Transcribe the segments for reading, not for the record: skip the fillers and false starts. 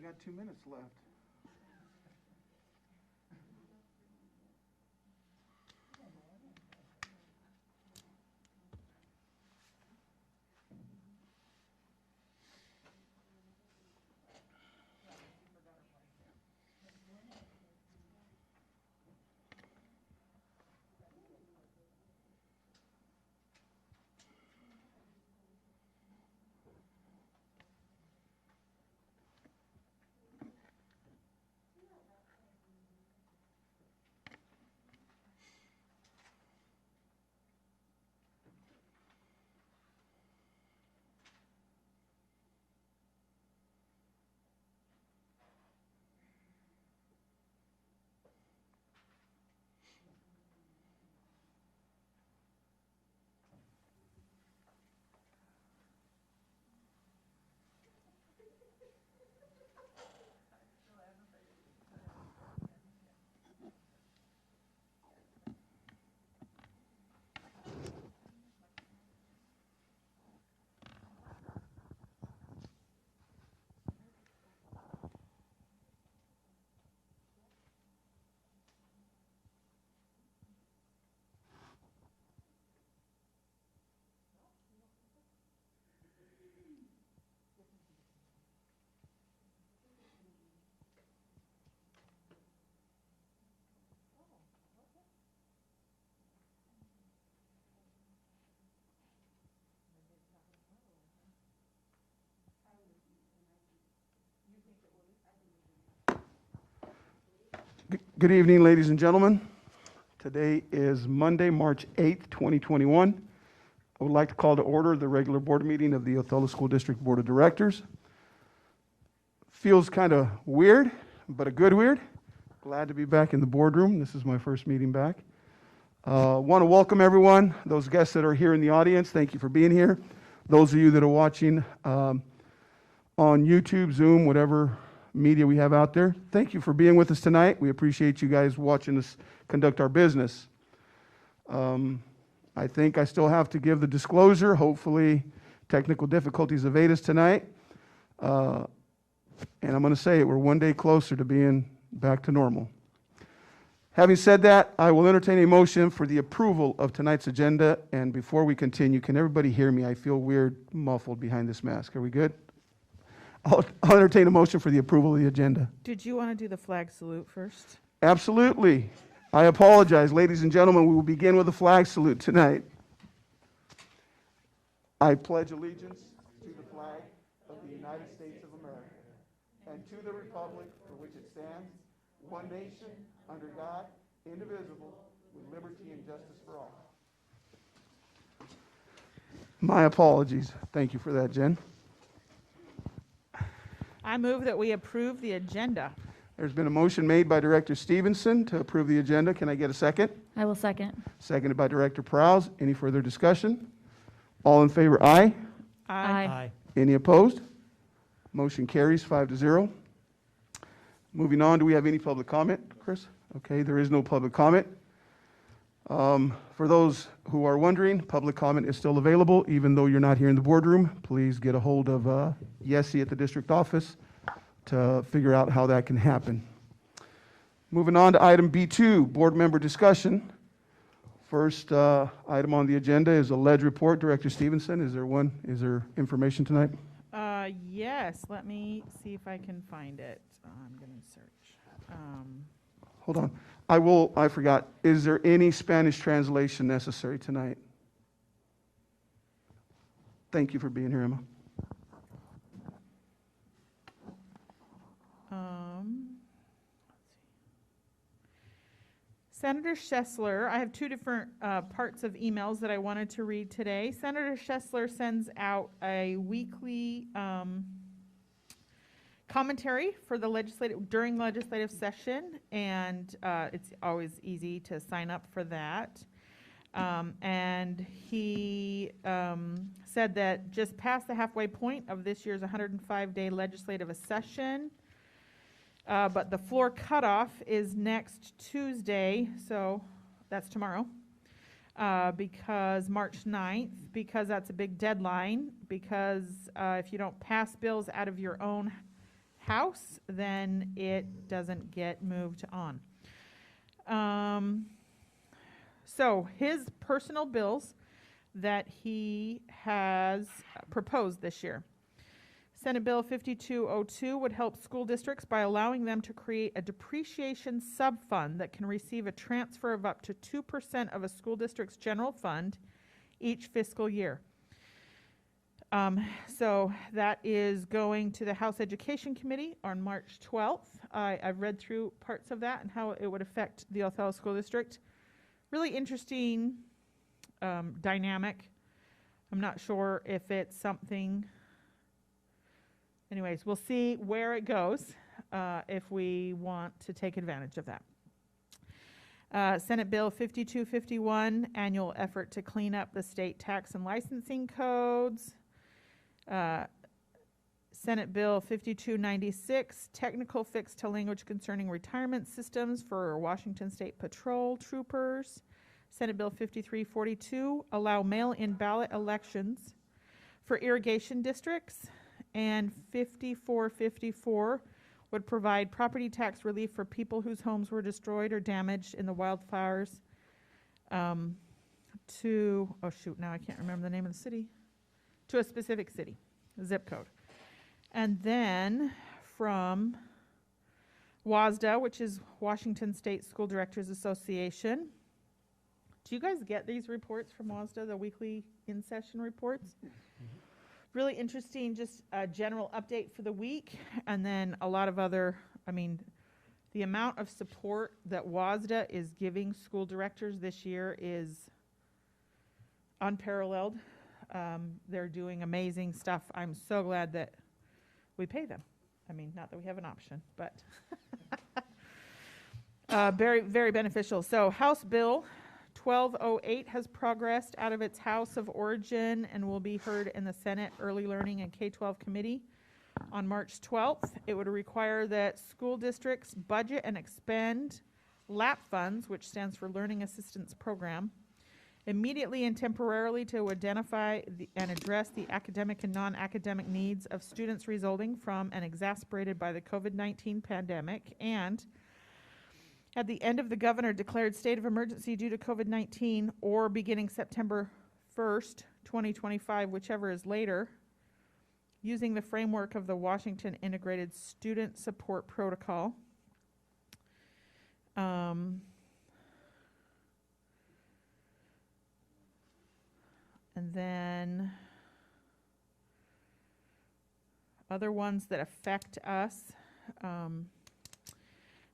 got 2 minutes left. Good evening, ladies and gentlemen. Today is Monday, March 8th, 2021. I would like to call to order the regular board meeting of the Othello School District Board of Directors. Feels kind of weird, but a good weird. Glad to be back in the boardroom. This is my first meeting back. Want to welcome everyone, those guests that are here in the audience. Thank you for being here. Those of you that are watching on YouTube, Zoom, whatever media we have out there, thank you for being with us tonight. We appreciate you guys watching us conduct our business. I think I still have to give the disclosure. Hopefully technical difficulties evade us tonight. And I'm going to say it, we're one day closer to being back to normal. Having said that, I will entertain a motion for the approval of tonight's agenda. And before we continue, can everybody hear me? I feel weird, muffled behind this mask. Are we good? I'll entertain a motion for the approval of the agenda. Did you want to do the flag salute first? Absolutely. I apologize. Ladies and gentlemen, we will begin with a flag salute tonight. I pledge allegiance to the flag of the United States of America and to the republic for which it stands, one nation, under God, indivisible, with liberty and justice for all. My apologies. Thank you for that, Jen. I move that we approve the agenda. There's been a motion made by Director Stevenson to approve the agenda. Can I get a second? I will second. Seconded by Director Prowse. Any further discussion? All in favor, aye. Aye. Any opposed? Motion carries 5-0. Moving on, do we have any public comment, Chris? Okay, there is no public comment. For those who are wondering, public comment is still available, even though you're not here in the boardroom. Please get a hold of Yessie at the district office to figure out how that can happen. Moving on to item B2, board member discussion. First item on the agenda is a ledge report. Director Stevenson, is there information tonight? Yes, let me see if I can find it. I'm going to search. Hold on. I forgot. Is there any Spanish translation necessary tonight? Thank you for being here, Emma. Senator Schessler, I have two different parts of emails that I wanted to read today. Senator Schessler sends out a weekly commentary for the during legislative session, and it's always easy to sign up for that. And he said that just past the halfway point of this year's 105-day legislative session, but the floor cutoff is next Tuesday, so that's tomorrow, because March 9th, because that's a big deadline, because if you don't pass bills out of your own House, then it doesn't get moved on. So his personal bills that he has proposed this year. Senate Bill 5202 would help school districts by allowing them to create a depreciation sub-fund that can receive a transfer of up to 2% of a school district's general fund each fiscal year. So that is going to the House Education Committee on March 12th. I've read through parts of that and how it would affect the Othello School District. Really interesting dynamic. I'm not sure if it's something. Anyways, we'll see where it goes if we want to take advantage of that. Senate Bill 5251, annual effort to clean up the state tax and licensing codes. Senate Bill 5296, technical fix to language concerning retirement systems for Washington State Patrol troopers. Senate Bill 5342, allow mail-in ballot elections for irrigation districts. And 5454 would provide property tax relief for people whose homes were destroyed or damaged in the wildfires to, oh shoot, now I can't remember the name of the city, to a specific city, zip code. And then from WASDA, which is Washington State School Directors Association. Do you guys get these reports from WASDA, the weekly in-session reports? Really interesting, just a general update for the week, and then a lot of other, I mean, the amount of support that WASDA is giving school directors this year is unparalleled. They're doing amazing stuff. I'm so glad that we pay them. I mean, not that we have an option, but very, very beneficial. So House Bill 1208 has progressed out of its house of origin and will be heard in the Senate Early Learning and K-12 Committee on March 12th. It would require that school districts budget and expend LAP funds, which stands for Learning Assistance Program, immediately and temporarily to identify and address the academic and non-academic needs of students resulting from and exacerbated by the COVID-19 pandemic, and at the end of the governor declared state of emergency due to COVID-19 or beginning September 1st, 2025, whichever is later, using the framework of the Washington Integrated Student Support Protocol. And then other ones that affect us.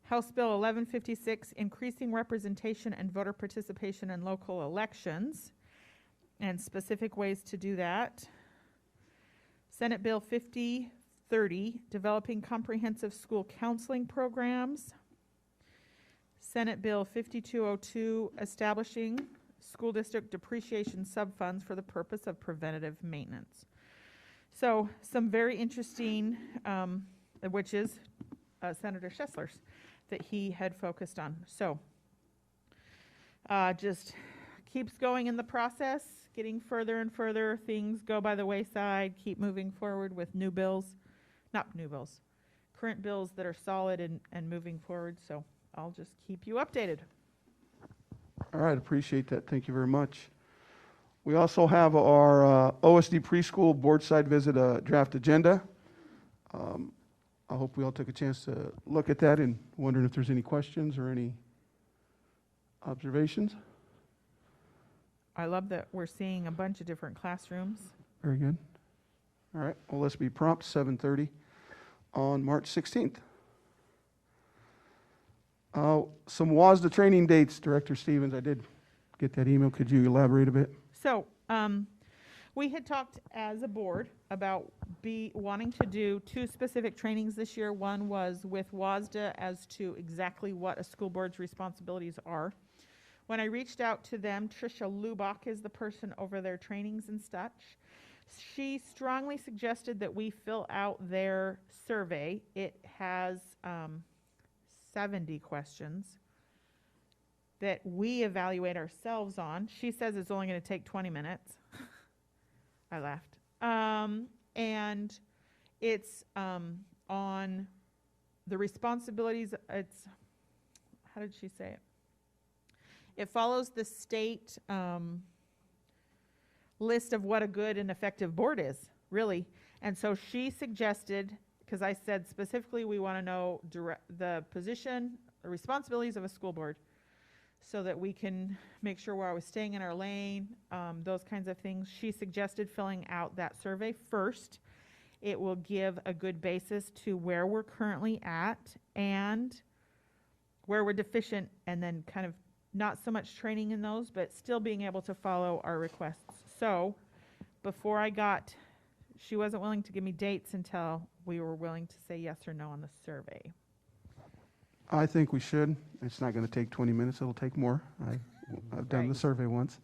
House Bill 1156, increasing representation and voter participation in local elections, and specific ways to do that. Senate Bill 5030, developing comprehensive school counseling programs. Senate Bill 5202, establishing school district depreciation subfunds for the purpose of preventative maintenance. So some very interesting, which is Senator Schessler's, that he had focused on. So just keeps going in the process, getting further and further. Things go by the wayside, keep moving forward with new bills, not new bills, current bills that are solid and moving forward. So I'll just keep you updated. All right, appreciate that. Thank you very much. We also have our OSD preschool board side visit draft agenda. I hope we all took a chance to look at that and wondering if there's any questions or any observations. I love that we're seeing a bunch of different classrooms. Very good. All right, well, let's be prompt, 7:30 on March 16th. Some WASDA training dates, Director Stevens. I did get that email. Could you elaborate a bit? So we had talked as a board about wanting to do 2 specific trainings this year. One was with WASDA as to exactly what a school board's responsibilities are. When I reached out to them, Tricia Lubach is the person over their trainings and such. She strongly suggested that we fill out their survey. It has 70 questions that we evaluate ourselves on. She says it's only going to take 20 minutes. I laughed. And it's on the responsibilities, how did she say it? It follows the state list of what a good and effective board is, really. And so she suggested, because I said specifically we want to know the position, the responsibilities of a school board, so that we can make sure we're always staying in our lane, those kinds of things. She suggested filling out that survey first. It will give a good basis to where we're currently at and where we're deficient, and then kind of not so much training in those, but still being able to follow our requests. So before she wasn't willing to give me dates until we were willing to say yes or no on the survey. I think we should. It's not going to take 20 minutes. It'll take more. I've done the Right. survey once.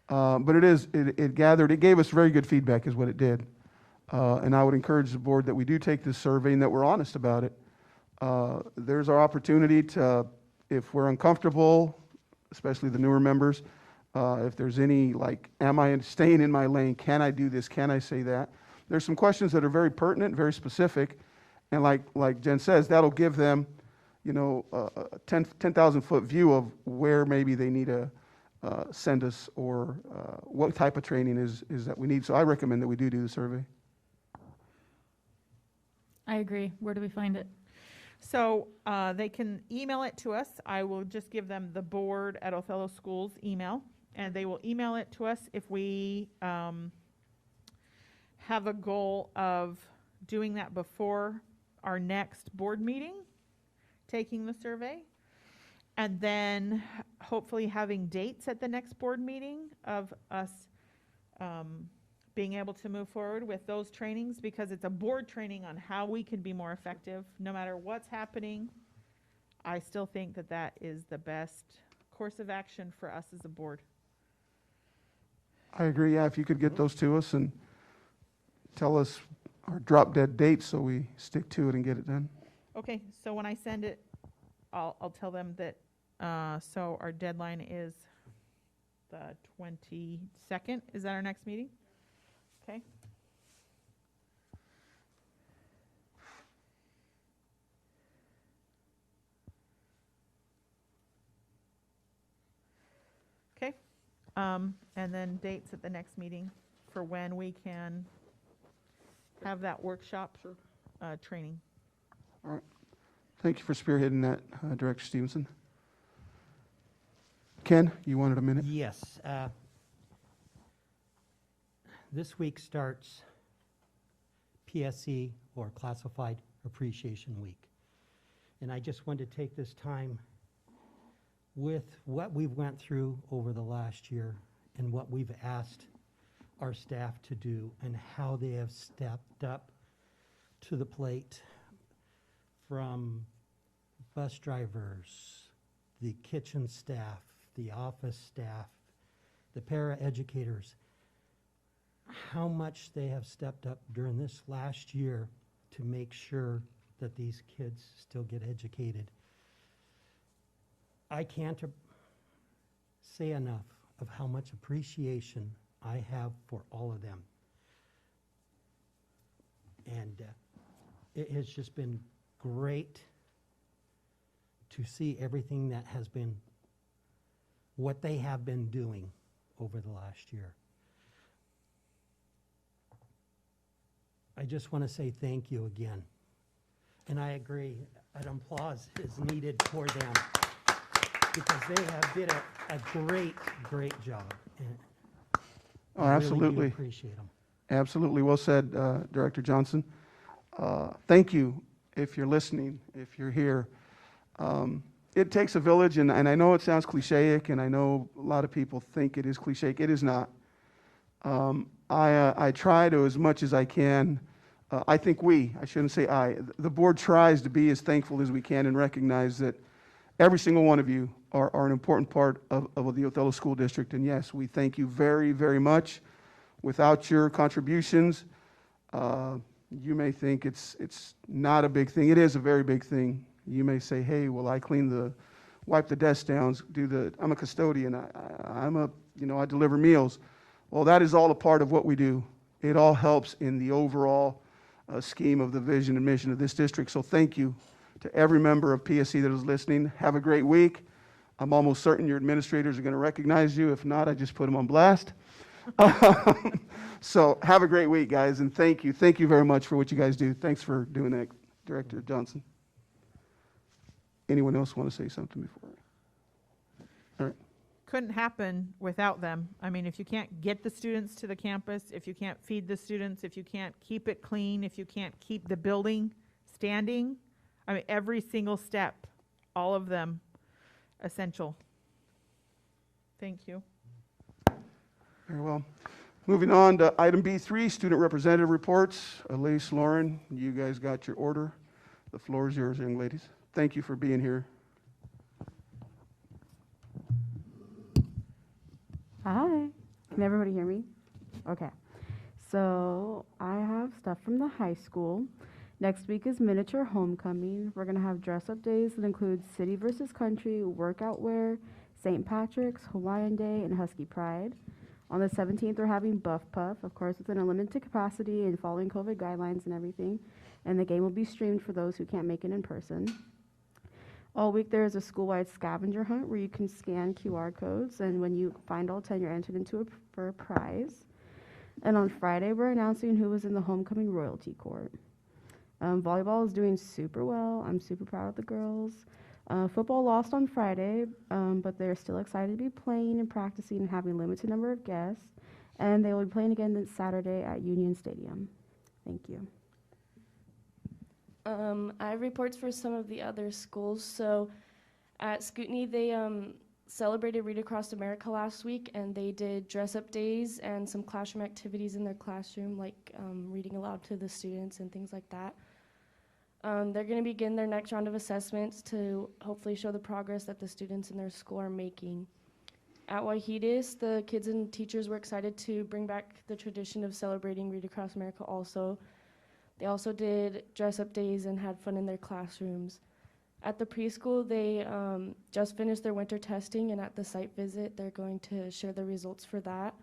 But it gave us very good feedback is what it did. And I would encourage the board that we do take this survey and that we're honest about it. There's our opportunity to, if we're uncomfortable, especially the newer members, if there's any, like, am I staying in my lane? Can I do this? Can I say that? There's some questions that are very pertinent, very specific. And like Jen says, that'll give them, a 10,000 foot view of where maybe they need to send us, or what type of training is that we need. So I recommend that we do the survey. I agree. Where do we find it? So they can email it to us. I will just give them the board at Othello Schools email, and they will email it to us if we have a goal of doing that before our next board meeting, taking the survey, and then hopefully having dates at the next board meeting of us being able to move forward with those trainings, because it's a board training on how we can be more effective no matter what's happening. I still think that is the best course of action for us as a board. I agree. Yeah, if you could get those to us and tell us our drop dead dates so we stick to it and get it done. Okay, so when I send it, I'll tell them that, so our deadline is the 22nd. Is that our next meeting? Okay. Okay, and then dates at the next meeting for when we can have that workshop, training. All right. Thank you for spearheading that, Director Stevenson. Ken, you wanted a minute? Yes. This week starts PSE, or Classified Appreciation Week. And I just wanted to take this time, with what we've went through over the last year and what we've asked our staff to do and how they have stepped up to the plate, from bus drivers, the kitchen staff, the office staff, the para-educators, how much they have stepped up during this last year to make sure that these kids still get educated. I can't say enough of how much appreciation I have for all of them. And it has just been great to see everything that has been, what they have been doing over the last year. I just want to say thank you again. And I agree, an applause is needed for them, because they have did a great, great job. And Oh, I really absolutely. do appreciate them. Absolutely. Well said, Director Johnson. Thank you, if you're listening, if you're here. It takes a village, and I know it sounds clichéic, and I know a lot of people think it is clichéic. It is not. I try to, as much as I can, I think I shouldn't say the board tries to be as thankful as we can and recognize that every single one of you are an important part of the Othello School District. And yes, we thank you very, very much. Without your contributions, you may think it's not a big thing. It is a very big thing. You may say, hey, well, I wipe the desk down, I'm a custodian, I deliver meals. Well, that is all a part of what we do. It all helps in the overall scheme of the vision and mission of this district. So thank you to every member of PSC that is listening. Have a great week. I'm almost certain your administrators are going to recognize you. If not, I just put them on blast. So have a great week, guys, and thank you. Thank you very much for what you guys do. Thanks for doing that, Director Johnson. Anyone else want to say something before? All right. Couldn't happen without them. I mean, if you can't get the students to the campus, if you can't feed the students, if you can't keep it clean, if you can't keep the building standing, I mean, every single step, all of them, essential. Thank you. Very well. Moving on to item B3, student representative reports. Elise, Lauren, you guys got your order. The floor is yours, young ladies. Thank you for being here. Hi, can everybody hear me? Okay, so I have stuff from the high school. Next week is miniature homecoming. We're gonna have dress-up days that include city versus country, workout wear, St. Patrick's, Hawaiian Day, and Husky Pride. On the 17th, we're having Buff Puff, of course, within a limited capacity and following COVID guidelines and everything. And the game will be streamed for those who can't make it in person. All week there is a school-wide scavenger hunt where you can scan QR codes, and when you find all 10, you're entered into for a prize. And on Friday, we're announcing who was in the homecoming royalty court. Volleyball is doing super well. I'm super proud of the girls. Football lost on Friday, but they're still excited to be playing and practicing and having a limited number of guests. And they will be playing again this Saturday at Union Stadium. Thank you. I have reports for some of the other schools. So at Scootney, they celebrated Read Across America last week, and they did dress-up days and some classroom activities in their classroom, like reading aloud to the students and things like that. They're going to begin their next round of assessments to hopefully show the progress that the students in their school are making. At Waihitis, the kids and teachers were excited to bring back the tradition of celebrating Read Across America also. They also did dress-up days and had fun in their classrooms. At the preschool, they just finished their winter testing, and at the site visit, they're going to share the results for that.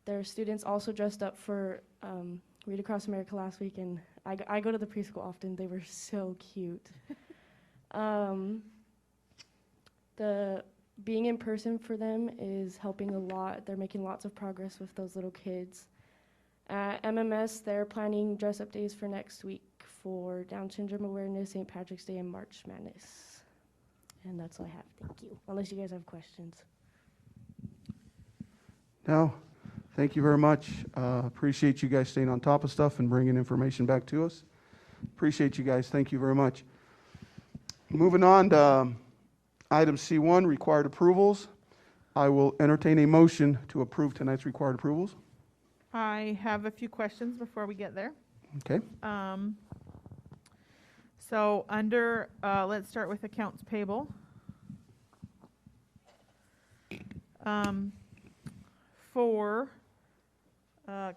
Their students also dressed up for Read Across America last week, and I go to the preschool often. They were so cute. The being in person for them is helping a lot. They're making lots of progress with those little kids. At MMS, they're planning dress-up days for next week for Down Syndrome Awareness, St. Patrick's Day, and March Madness. And that's all I have. Thank you. Unless you guys have questions. No, thank you very much. Appreciate you guys staying on top of stuff and bringing information back to us. Appreciate you guys. Thank you very much. Moving on to item C1, required approvals. I will entertain a motion to approve tonight's required approvals. I have a few questions before we get there. Okay. So under, let's start with accounts payable. Can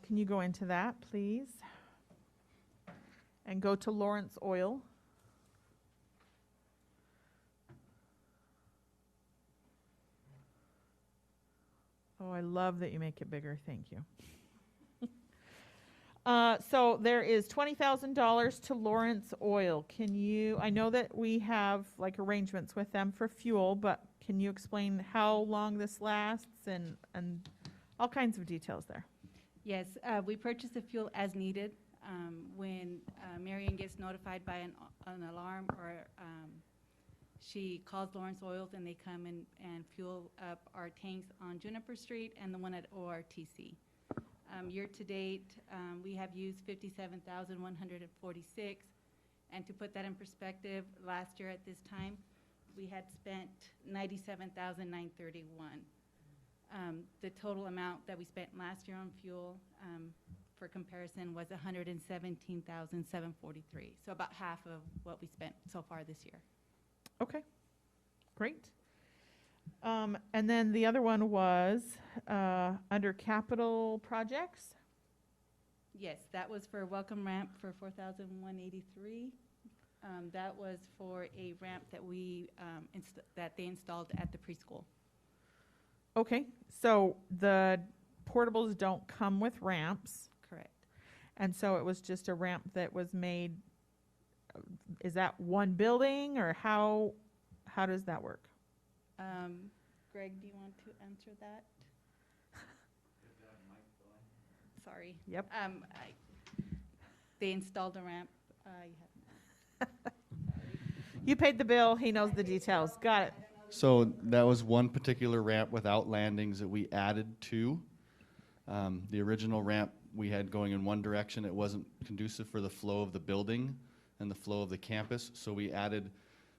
you go into that, please? And go to Lawrence Oil. Oh, I love that you make it bigger. Thank you. So there is $20,000 to Lawrence Oil. I know that we have like arrangements with them for fuel, but can you explain how long this lasts and all kinds of details there? Yes, we purchase the fuel as needed. When Marion gets notified by an alarm, or she calls Lawrence Oils and they come and fuel up our tanks on Juniper Street and the one at ORTC. Year to date, we have used 57,146, and to put that in perspective, last year at this time, we had spent 97,931. The total amount that we spent last year on fuel, for comparison, was 117,743. So about half of what we spent so far this year. Okay, great. And then the other one was under capital projects. Yes, that was for a welcome ramp for 4,183. That was for a ramp that that they installed at the preschool. Okay, so the portables don't come with ramps. Correct. And so it was just a ramp that was made, is that one building, or how does that work? Greg, do you want to answer that? Sorry. Yep. They installed a ramp. You paid the bill, he knows the details, got it. So that was one particular ramp without landings that we added to. The original ramp we had going in one direction, it wasn't conducive for the flow of the building and the flow of the campus, so we added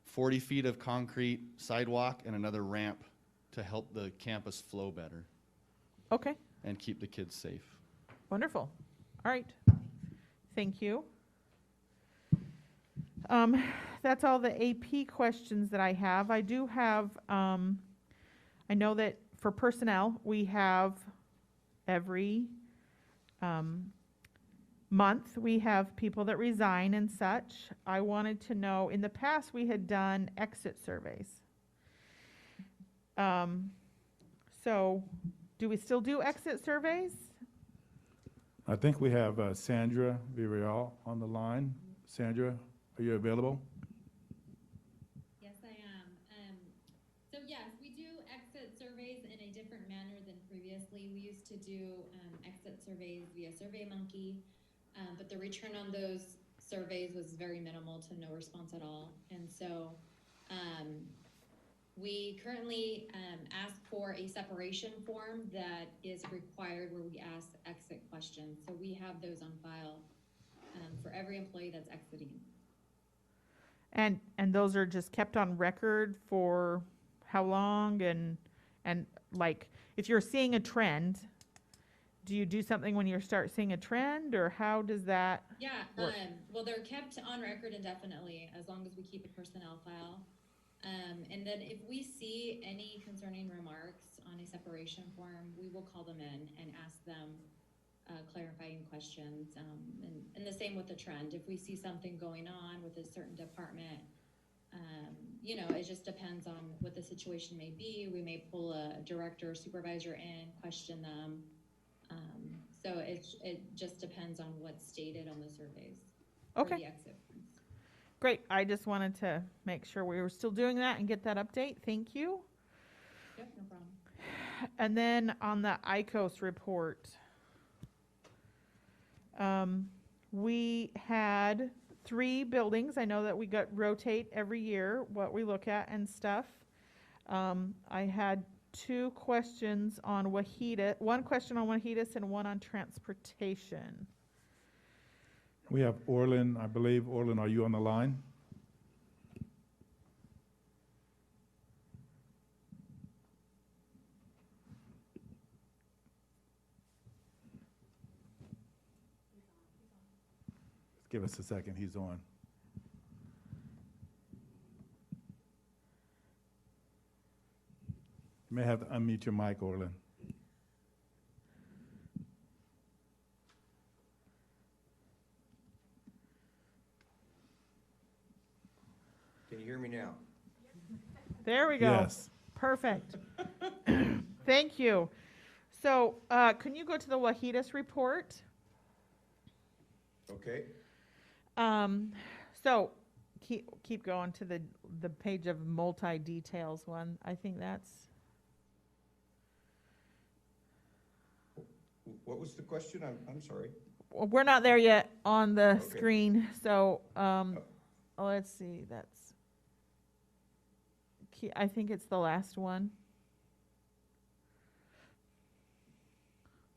40 feet of concrete sidewalk and another ramp to help the campus flow better Okay, and keep the kids safe. wonderful. All right, thank you. That's all the AP questions that I have. I do have, I know that for personnel, we have every month, we have people that resign and such. I wanted to know, in the past, we had done exit surveys. So, do we still do exit surveys? I think we have Sandra Villarreal on the line. Sandra, are you available? Yes, I am. So yes, we do exit surveys in a different manner than previously. We used to do exit surveys via SurveyMonkey, but the return on those surveys was very minimal to no response at all. And so we currently ask for a separation form that is required where we ask exit questions. So we have those on file for every employee that's exiting. And those are just kept on record for how long? And like, if you're seeing a trend, do you do something when you start seeing a trend, or how does that? Yeah, work? well, they're kept on record indefinitely as long as we keep a personnel file. And then if we see any concerning remarks on a separation form, we will call them in and ask them clarifying questions. And the same with the trend. If we see something going on with a certain department, you know, it just depends on what the situation may be. We may pull a director or supervisor in, question them. So it just depends on what's stated on the surveys. Okay. Or the exit forms. Great, I just wanted to make sure we were still doing that and get that update, thank you. Yep, no problem. And then on the Icos report, we had 3 buildings. I know that we rotate every year what we look at and stuff. I had 2 questions on Wahidas, 1 question on Wahidas and 1 on transportation. We have Orlin, I believe. Orlin, are you on the line? Give us a second, he's on. You may have to unmute your mic, Orlin. Can you hear me now? There we go. Yes. Perfect. Thank you. So, can you go to the Wahidas report? Okay. So, keep going to the page of multi-details one. I think that's, What was the question? I'm sorry. we're not there yet on the Okay. screen, so, let's see, I think it's the last one.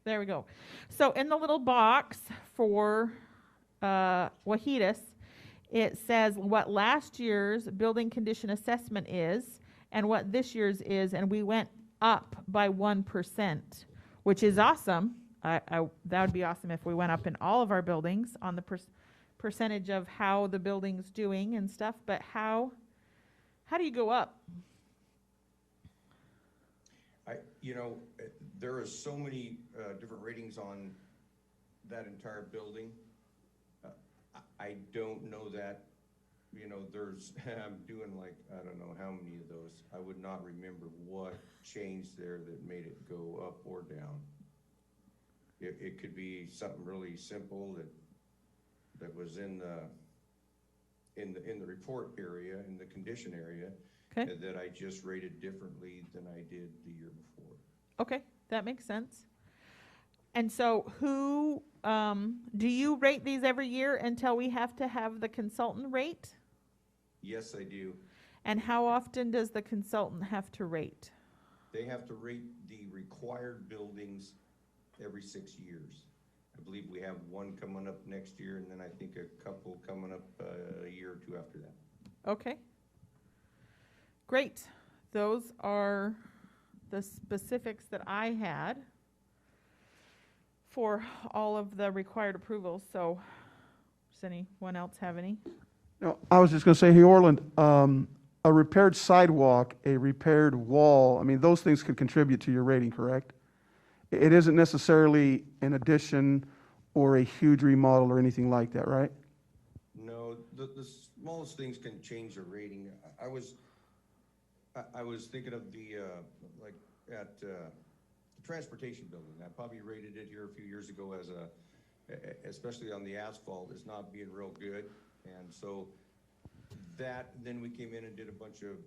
There we go. So in the little box for Wahidas, it says what last year's building condition assessment is and what this year's is, and we went up by 1%, which is awesome. That would be awesome if we went up in all of our buildings on the percentage of how the building's doing and stuff, but how do you go up? There are so many different ratings on that entire building. I don't know that, there's, I'm doing like, I don't know how many of those. I would not remember what changed there that made it go up or down. It could be something really simple that was in the report area, in the condition area, Okay. that I just rated differently than I did the year before. Okay, that makes sense. And so who, do you rate these every year until we have to have the consultant rate? Yes, I do. And how often does the consultant have to rate? They have to rate the required buildings every 6 years. I believe we have one coming up next year, and then I think a couple coming up a year or two after that. Okay. Great. Those are the specifics that I had for all of the required approvals. So does anyone else have any? No, I was just going to say, hey, Orland, a repaired sidewalk, a repaired wall, I mean, those things could contribute to your rating, correct? It isn't necessarily an addition or a huge remodel or anything like that, right? No, the smallest things can change the rating. I was thinking of the, like, at the transportation building. I probably rated it here a few years ago as especially on the asphalt, as not being real good. And so then we came in and did a bunch of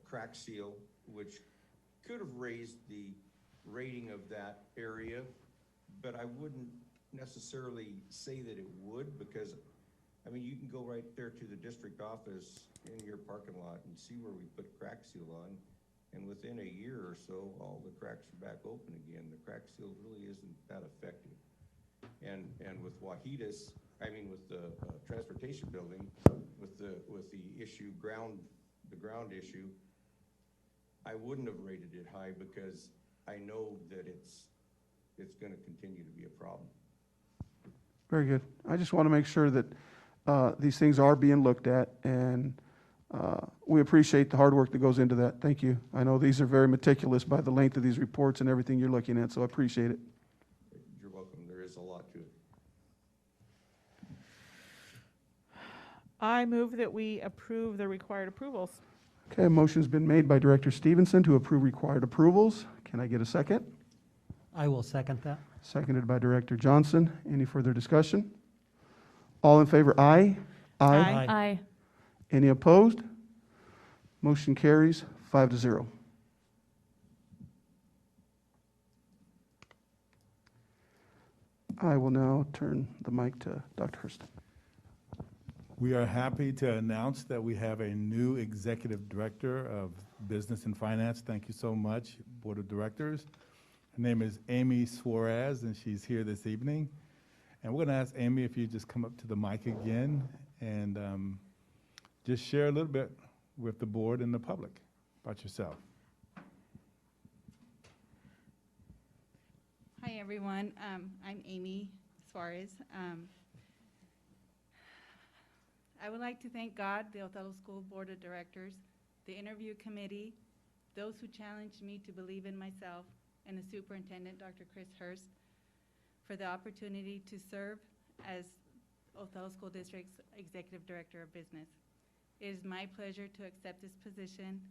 crack seal, which could have raised the rating of that area, but I wouldn't necessarily say that it would, because I mean, you can go right there to the district office in your parking lot and see where we put crack seal on, and within a year or so, all the cracks are back open again. The crack seal really isn't that effective. And with Wahidas, I mean, with the transportation building, with the issue the ground issue, I wouldn't have rated it high because I know that it's going to continue to be a problem. Very good. I just want to make sure that these things are being looked at, and we appreciate the hard work that goes into that. Thank you. I know these are very meticulous by the length of these reports and everything you're looking at, so I appreciate it. You're welcome. There is a lot to it. I move that we approve the required approvals. Okay, a motion's been made by Director Stevenson to approve required approvals. Can I get a second? I will second that. Seconded by Director Johnson. Any further discussion? All in favor, aye? Aye. Aye. Any opposed? Motion carries 5-0. I will now turn the mic to Dr. Hurst. We are happy to announce that we have a new Executive Director of Business and Finance. Thank you so much, Board of Directors. Her name is Amy Suarez, and she's here this evening. And we're going to ask Amy if you just come up to the mic again and just share a little bit with the board and the public about yourself. Hi, everyone. I'm Amy Suarez. I would like to thank God, the Othello School Board of Directors, the interview committee, those who challenged me to believe in myself, and the superintendent, Dr. Chris Hurst, for the opportunity to serve as Othello School District's Executive Director of Business. It is my pleasure to accept this position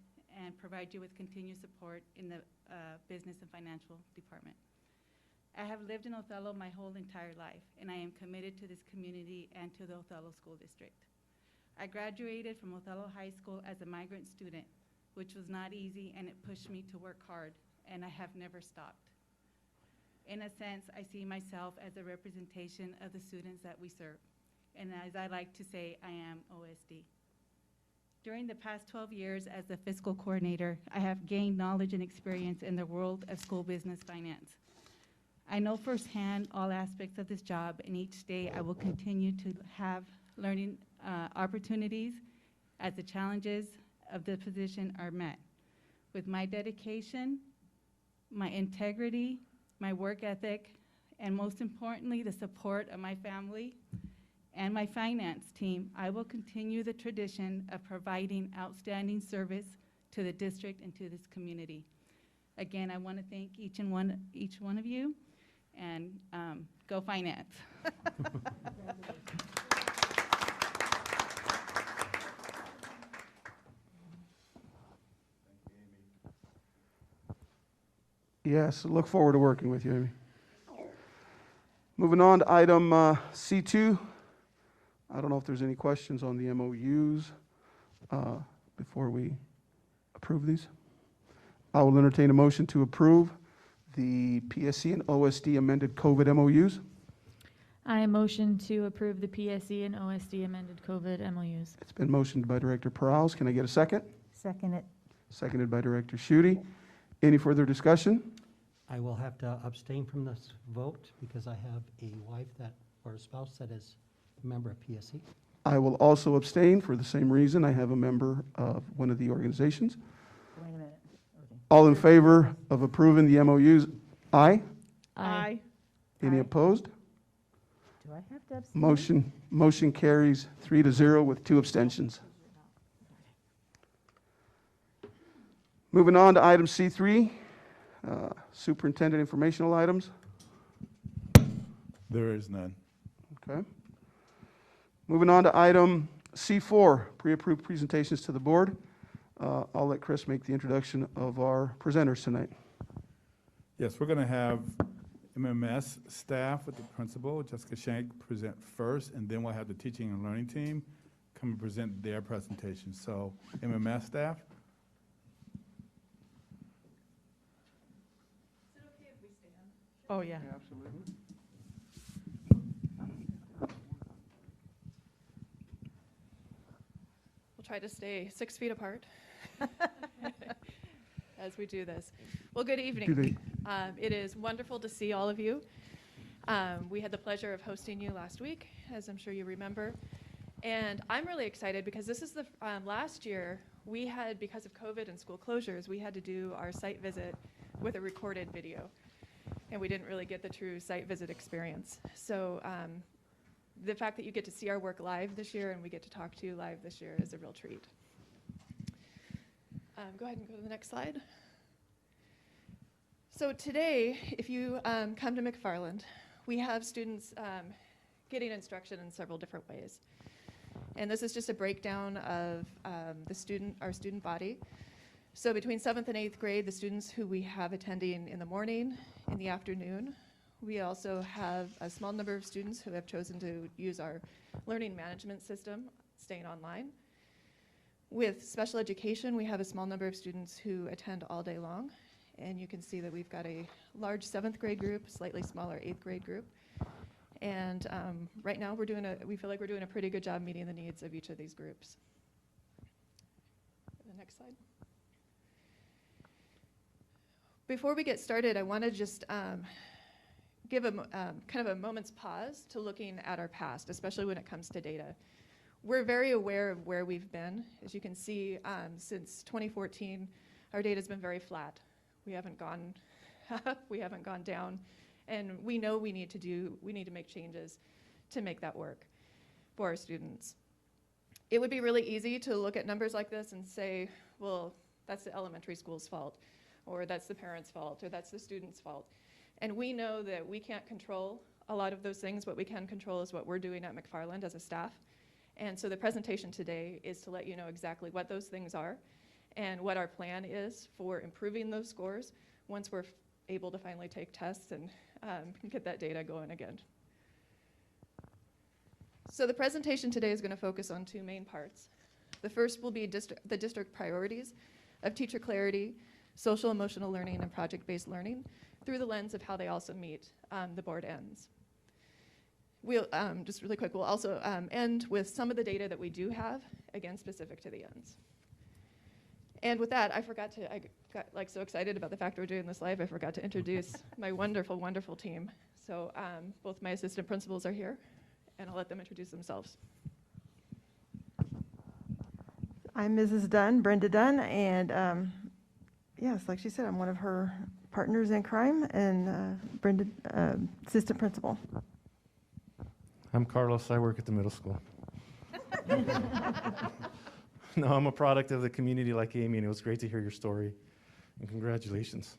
and provide you with continued support in the business and financial department. I have lived in Othello my whole entire life, and I am committed to this community and to the Othello School District. I graduated from Othello High School as a migrant student, which was not easy, and it pushed me to work hard, and I have never stopped. In a sense, I see myself as a representation of the students that we serve, and as I like to say, I am OSD. During the past 12 years as the fiscal coordinator, I have gained knowledge and experience in the world of school business finance. I know firsthand all aspects of this job, and each day I will continue to have learning opportunities as the challenges of the position are met. With my dedication, my integrity, my work ethic, and most importantly, the support of my family and my finance team, I will continue the tradition of providing outstanding service to the district and to this community. Again, I want to thank each one of you, and go finance. Yes, look forward to working with you, Amy. Moving on to item C2. I don't know if there's any questions on the MOUs before we approve these. I will entertain a motion to approve the PSC and OSD amended COVID MOUs. I motion to approve the PSE and OSD amended COVID MOUs. It's been motioned by Director Perales. Can I get a second? Second it. Seconded by Director Schutte. Any further discussion? I will have to abstain from this vote because I have a wife that, or a spouse that is a member of PSC. I will also abstain for the same reason. I have a member of one of the organizations. Wait a minute. Okay. All in favor of approving the MOUs? Aye. Aye. Any Aye. opposed? Do I have to abstain? Motion carries 3-0 with 2 abstentions. Moving on to item C3, superintendent informational items. There is none. Okay. Moving on to item C4, pre-approved presentations to the board. I'll let Chris make the introduction of our presenters tonight. Yes, we're going to have MMS staff with the principal, Jessica Shank, present first, and then we'll have the teaching and learning team come and present their presentation. So MMS staff. Oh, yeah. Absolutely. We'll try to stay 6 feet apart as we do this. Well, good evening. It is wonderful to see all of you. We had the pleasure of hosting you last week, as I'm sure you remember. And I'm really excited because this is the last year we had, because of COVID and school closures, we had to do our site visit with a recorded video. And we didn't really get the true site visit experience. So the fact that you get to see our work live this year and we get to talk to you live this year is a real treat. Go ahead and go to the next slide. So today, if you come to McFarland, we have students getting instruction in several different ways. And this is just a breakdown of our student body. So between 7th and 8th grade, the students who we have attending in the morning, in the afternoon. We also have a small number of students who have chosen to use our learning management system, staying online. With special education, we have a small number of students who attend all day long. And you can see that we've got a large 7th grade group, slightly smaller 8th grade group. And right now we feel like we're doing a pretty good job meeting the needs of each of these groups. The next slide. Before we get started, I want to just give a kind of a moment's pause to looking at our past, especially when it comes to data. We're very aware of where we've been. As you can see, since 2014, our data has been very flat. We haven't gone up, we haven't gone down, and we know we need to make changes to make that work for our students. It would be really easy to look at numbers like this and say, well, that's the elementary school's fault, or that's the parents' fault, or that's the student's fault. And we know that we can't control a lot of those things. What we can control is what we're doing at McFarland as a staff. And so the presentation today is to let you know exactly what those things are and what our plan is for improving those scores once we're able to finally take tests and get that data going again. So the presentation today is going to focus on 2 main parts. The first will be the district priorities of teacher clarity, social emotional learning, and project-based learning through the lens of how they also meet the board ends. We'll, just really quick, we'll also end with some of the data that we do have, again, specific to the ends. And with that, I got like so excited about the fact we're doing this live, I forgot to introduce my wonderful, wonderful team. So both my assistant principals are here, and I'll let them introduce themselves. I'm Mrs. Dunn, Brenda Dunn, and yes, like she said, I'm one of her partners in crime, and Brenda, assistant principal. I'm Carlos. I work at the middle school. No, I'm a product of the community like Amy, and it was great to hear your story, and congratulations.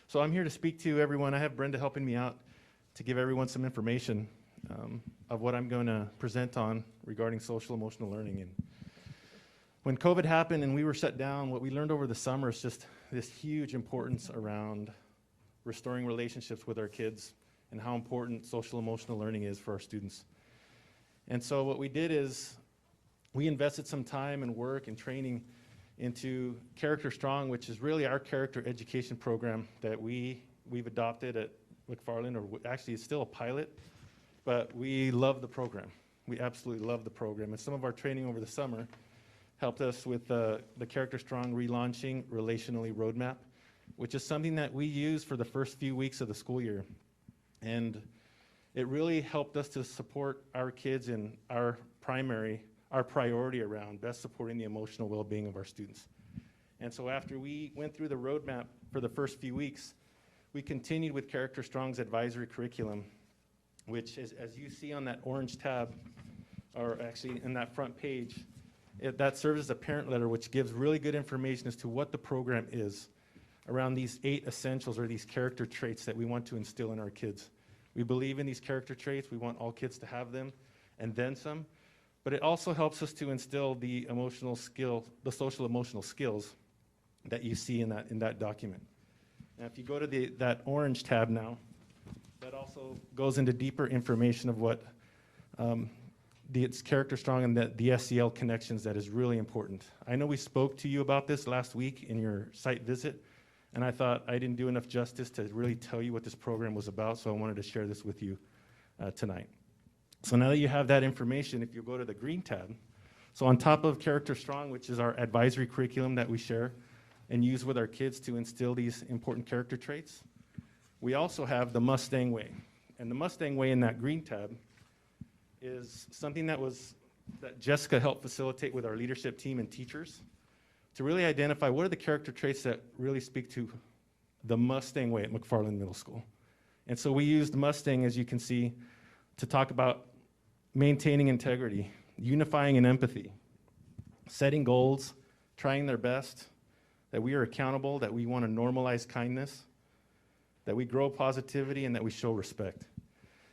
So I'm here to speak to everyone. I have Brenda helping me out to give everyone some information of what I'm going to present on regarding social emotional learning. And when COVID happened and we were shut down, what we learned over the summer is just this huge importance around restoring relationships with our kids and how important social emotional learning is for our students. And so what we did is we invested some time and work and training into Character Strong, which is really our character education program that we've adopted at McFarland, or actually it's still a pilot, but we love the program. We absolutely love the program. And some of our training over the summer helped us with the Character Strong Relaunching Relationally Roadmap, which is something that we use for the first few weeks of the school year. And it really helped us to support our kids in our priority around best supporting the emotional well-being of our students. And so after we went through the roadmap for the first few weeks, we continued with Character Strong's advisory curriculum, which is, as you see on that orange tab, or actually in that front page, that serves as a parent letter, which gives really good information as to what the program is around these 8 essentials or these character traits that we want to instill in our kids. We believe in these character traits. We want all kids to have them and then some. But it also helps us to instill the social emotional skills that you see in that document. Now, if you go to that orange tab now, that also goes into deeper information of what it's Character Strong and the SEL connections that is really important. I know we spoke to you about this last week in your site visit, and I thought I didn't do enough justice to really tell you what this program was about, so I wanted to share this with you tonight. So now that you have that information, if you go to the green tab, so on top of Character Strong, which is our advisory curriculum that we share and use with our kids to instill these important character traits, we also have the Mustang Way. And the Mustang Way in that green tab is something that Jessica helped facilitate with our leadership team and teachers to really identify what are the character traits that really speak to the Mustang Way at McFarland Middle School. And so we used Mustang, as you can see, to talk about maintaining integrity, unifying in empathy, setting goals, trying their best, that we are accountable, that we want to normalize kindness, that we grow positivity, and that we show respect.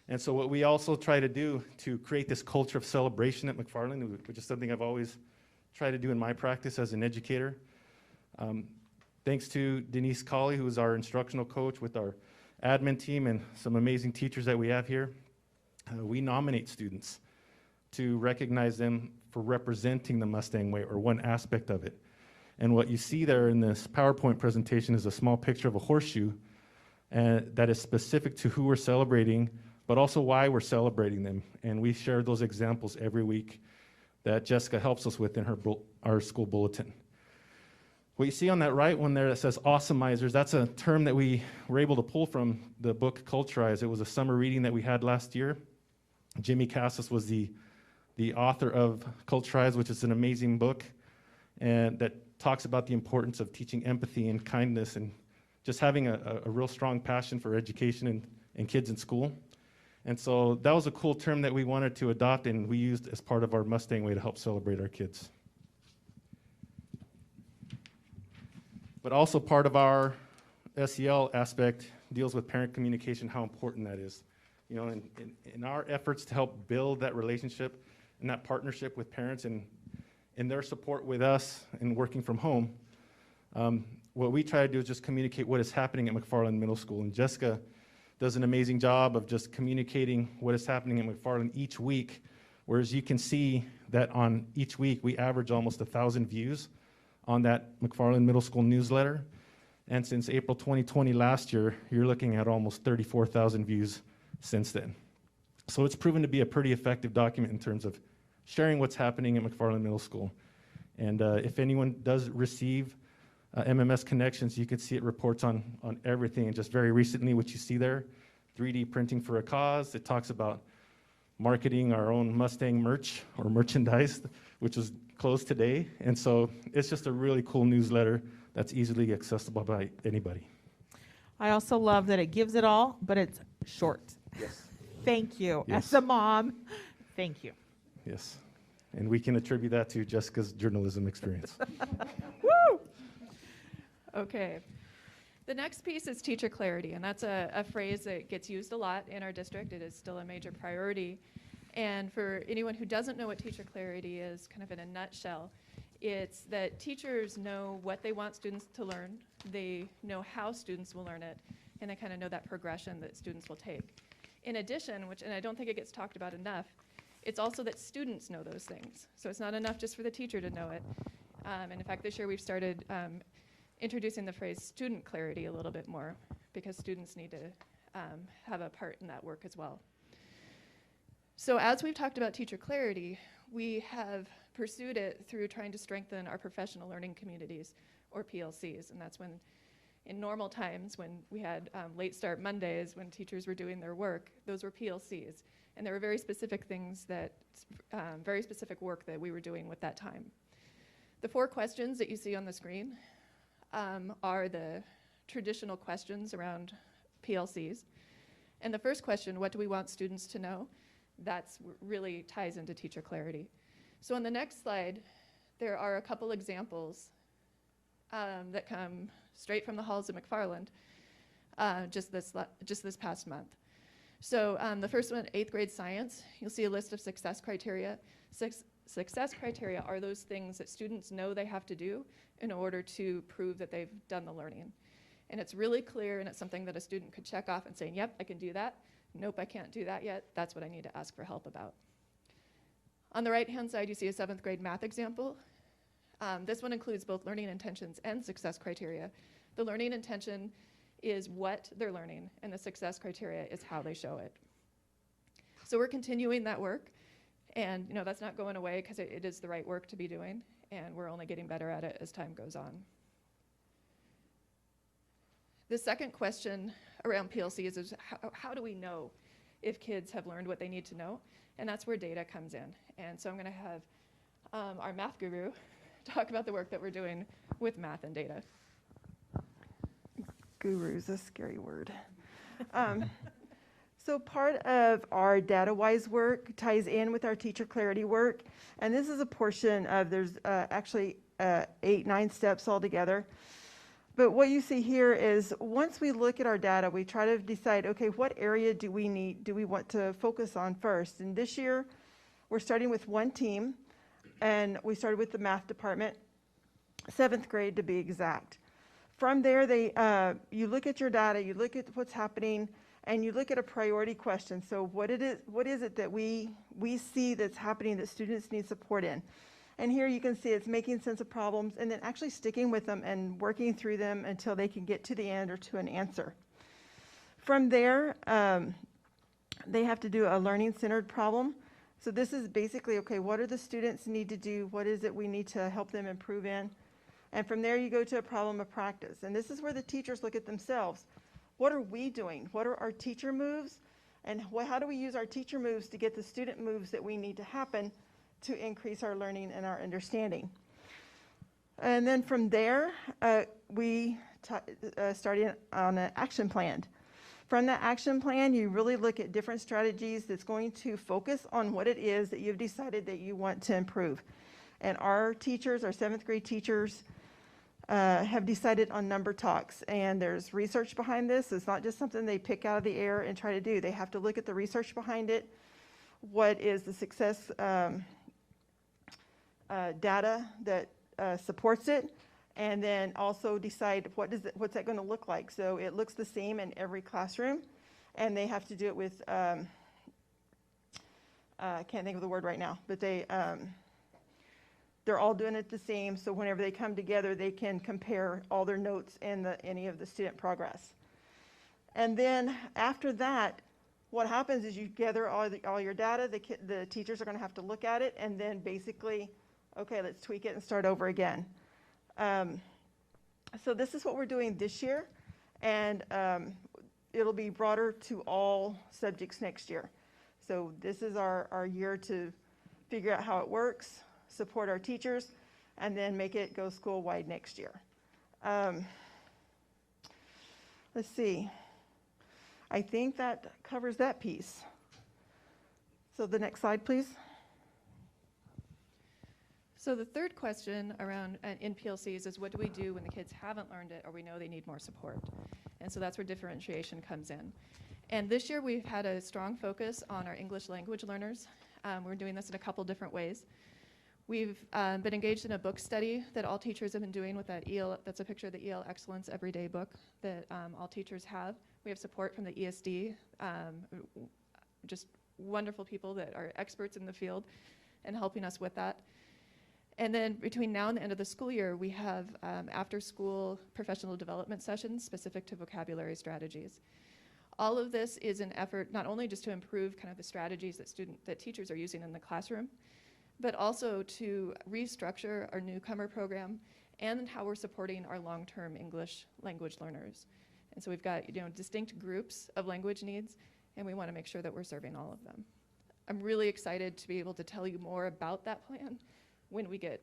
And so what we also try to do to create this culture of celebration at McFarland, which is something I've always tried to do in my practice as an educator, thanks to Denise Colley, who is our instructional coach, with our admin team and some amazing teachers that we have here, we nominate students to recognize them for representing the Mustang Way, or one aspect of it. And what you see there in this PowerPoint presentation is a small picture of a horseshoe that is specific to who we're celebrating, but also why we're celebrating them. And we share those examples every week that Jessica helps us with in our school bulletin. What you see on that right one there that says awesomizers, that's a term that we were able to pull from the book Culturize. It was a summer reading that we had last year. Jimmy Cassis was the author of Culturize, which is an amazing book, and that talks about the importance of teaching empathy and kindness and just having a real strong passion for education and kids in school. And so that was a cool term that we wanted to adopt, and we used as part of our Mustang Way to help celebrate our kids. But also part of our SEL aspect deals with parent communication, how important that is. You know, in our efforts to help build that relationship and that partnership with parents and their support with us in working from home, what we try to do is just communicate what is happening at McFarland Middle School. And Jessica does an amazing job of just communicating what is happening at McFarland each week, whereas you can see that on each week we average almost 1,000 views on that McFarland Middle School newsletter. And since April 2020 last year, you're looking at almost 34,000 views since then. So it's proven to be a pretty effective document in terms of sharing what's happening at McFarland Middle School. And if anyone does receive MMS connections, you can see it reports on everything. And just very recently, what you see there, 3D printing for a cause. It talks about marketing our own Mustang merch or merchandise, which was closed today. And so it's just a really cool newsletter that's easily accessible by anybody. I also love that it gives it all, but it's short. Yes. Thank you. Yes. As a mom, thank you. Yes. And we can attribute that to Jessica's journalism experience. Woo! Okay. The next piece is teacher clarity, and that's a phrase that gets used a lot in our district. It is still a major priority. And for anyone who doesn't know what teacher clarity is, kind of in a nutshell, it's that teachers know what they want students to learn, they know how students will learn it, and they kind of know that progression that students will take. In addition, and I don't think it gets talked about enough, it's also that students know those things. So it's not enough just for the teacher to know it. And in fact, this year we've started introducing the phrase student clarity a little bit more, because students need to have a part in that work as well. So as we've talked about teacher clarity, we have pursued it through trying to strengthen our professional learning communities, or PLCs. And that's when, in normal times, when we had late start Mondays, when teachers were doing their work, those were PLCs. And there were very specific things that, very specific work that we were doing with that time. The 4 questions that you see on the screen are the traditional questions around PLCs. And the first question, what do we want students to know? That's really ties into teacher clarity. So on the next slide, there are a couple examples that come straight from the halls of McFarland just this past month. So the first one, 8th grade science, you'll see a list of success criteria. Success criteria are those things that students know they have to do in order to prove that they've done the learning. And it's really clear, and it's something that a student could check off and say, yep, I can do that. Nope, I can't do that yet. That's what I need to ask for help about. On the right-hand side, you see a 7th grade math example. This one includes both learning intentions and success criteria. The learning intention is what they're learning, and the success criteria is how they show it. So we're continuing that work, and that's not going away, because it is the right work to be doing, and we're only getting better at it as time goes on. The second question around PLCs is how do we know if kids have learned what they need to know? And that's where data comes in. And so I'm going to have our math guru talk about the work that we're doing with math and data. Guru is a scary word. So part of our data-wise work ties in with our teacher clarity work. And this is a portion of, there's actually 8-9 steps altogether. But what you see here is once we look at our data, we try to decide, okay, what area do we want to focus on first? And this year, we're starting with one team, and we started with the math department, 7th grade to be exact. From there, you look at your data, you look at what's happening, and you look at a priority question. So what is it that we see that's happening that students need support in? And here you can see it's making sense of problems and then actually sticking with them and working through them until they can get to the end or to an answer. From there, they have to do a learning-centered problem. So this is basically, okay, what do the students need to do? What is it we need to help them improve in? And from there, you go to a problem of practice. And this is where the teachers look at themselves. What are we doing? What are our teacher moves? And how do we use our teacher moves to get the student moves that we need to happen to increase our learning and our understanding? And then from there, we started on an action plan. From that action plan, you really look at different strategies that's going to focus on what it is that you've decided that you want to improve. And our teachers, our 7th grade teachers, have decided on number talks. And there's research behind this. It's not just something they pick out of the air and try to do. They have to look at the research behind it. What is the success data that supports it, and then also decide what's that going to look like. So it looks the same in every classroom, and they have to do it with I can't think of the word right now, but they're all doing it the same. So whenever they come together, they can compare all their notes and any of the student progress. And then after that, what happens is you gather all your data. The teachers are going to have to look at it, and then basically, okay, let's tweak it and start over again. So this is what we're doing this year, and it'll be broader to all subjects next year. So this is our year to figure out how it works, support our teachers, and then make it go school-wide next year. Let's see. I think that covers that piece. So the next slide, please. So the third question around in PLCs is, what do we do when the kids haven't learned it or we know they need more support? And so that's where differentiation comes in. And this year we've had a strong focus on our English language learners. We're doing this in a couple different ways. We've been engaged in a book study that all teachers have been doing with that EL, that's a picture of the EL Excellence Everyday book that all teachers have. We have support from the ESD, just wonderful people that are experts in the field and helping us with that. And then between now and the end of the school year, we have after-school professional development sessions specific to vocabulary strategies. All of this is an effort not only just to improve kind of the strategies that teachers are using in the classroom, but also to restructure our newcomer program and how we're supporting our long-term English language learners. And so we've got distinct groups of language needs, and we want to make sure that we're serving all of them. I'm really excited to be able to tell you more about that plan when we get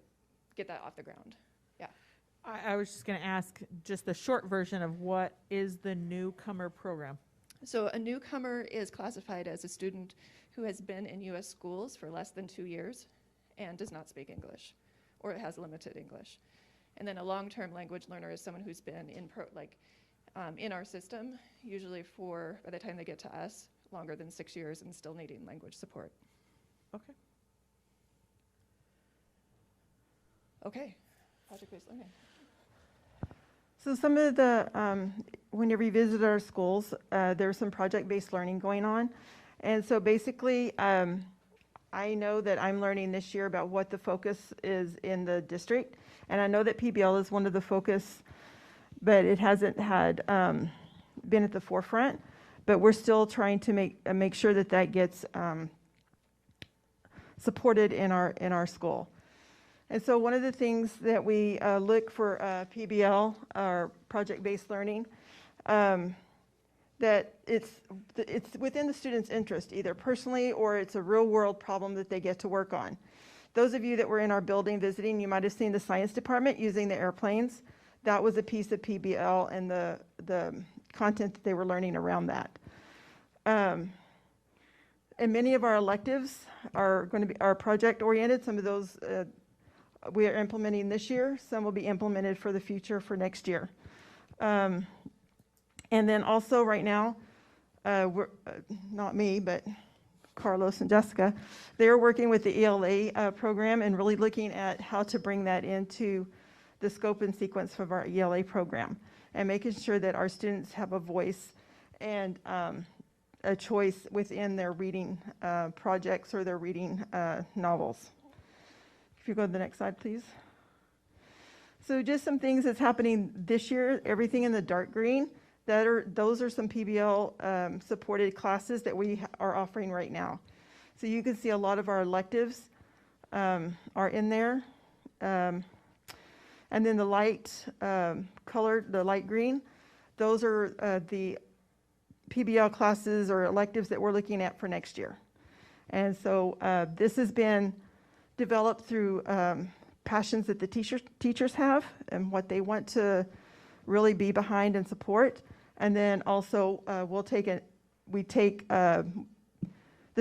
that off the ground. Yeah. I was just going to ask just the short version of what is the newcomer program? So a newcomer is classified as a student who has been in U.S. schools for less than 2 years and does not speak English or has limited English. And then a long-term language learner is someone who's been in our system, usually for, by the time they get to us, longer than 6 years and still needing language support. Okay. Okay, project-based learning. So some of the, when you revisit our schools, there's some project-based learning going on. And so basically, I know that I'm learning this year about what the focus is in the district. And I know that PBL is one of the focus, but it hasn't had been at the forefront. But we're still trying to make sure that that gets supported in our school. And so one of the things that we look for PBL, or project-based learning, that it's within the student's interest, either personally or it's a real-world problem that they get to work on. Those of you that were in our building visiting, you might have seen the science department using the airplanes. That was a piece of PBL and the content that they were learning around that. And many of our electives are going to be project-oriented. Some of those we are implementing this year. Some will be implemented for the future for next year. And then also right now, we're, not me, but Carlos and Jessica, they're working with the ELA program and really looking at how to bring that into the scope and sequence of our ELA program and making sure that our students have a voice and a choice within their reading projects or their reading novels. If you go to the next slide, please. So just some things that's happening this year, everything in the dark green, those are some PBL supported classes that we are offering right now. So you can see a lot of our electives are in there. And then the light colored, the light green, those are the PBL classes or electives that we're looking at for next year. And so this has been developed through passions that the teachers have and what they want to really be behind and support. And then also the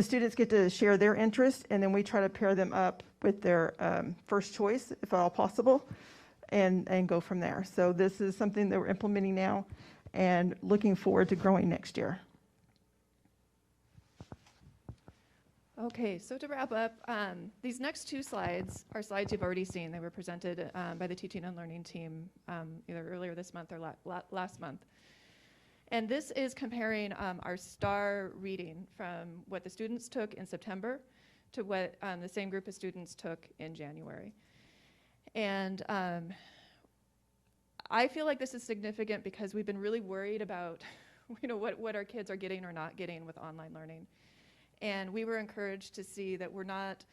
students get to share their interest, and then we try to pair them up with their first choice, if at all possible, and go from there. So this is something that we're implementing now and looking forward to growing next year. Okay, so to wrap up, these next two slides are slides you've already seen. They were presented by the teaching and learning team either earlier this month or last month. And this is comparing our STAR reading from what the students took in September to what the same group of students took in January. And I feel like this is significant because we've been really worried about what our kids are getting or not getting with online learning. And we were encouraged to see that we're not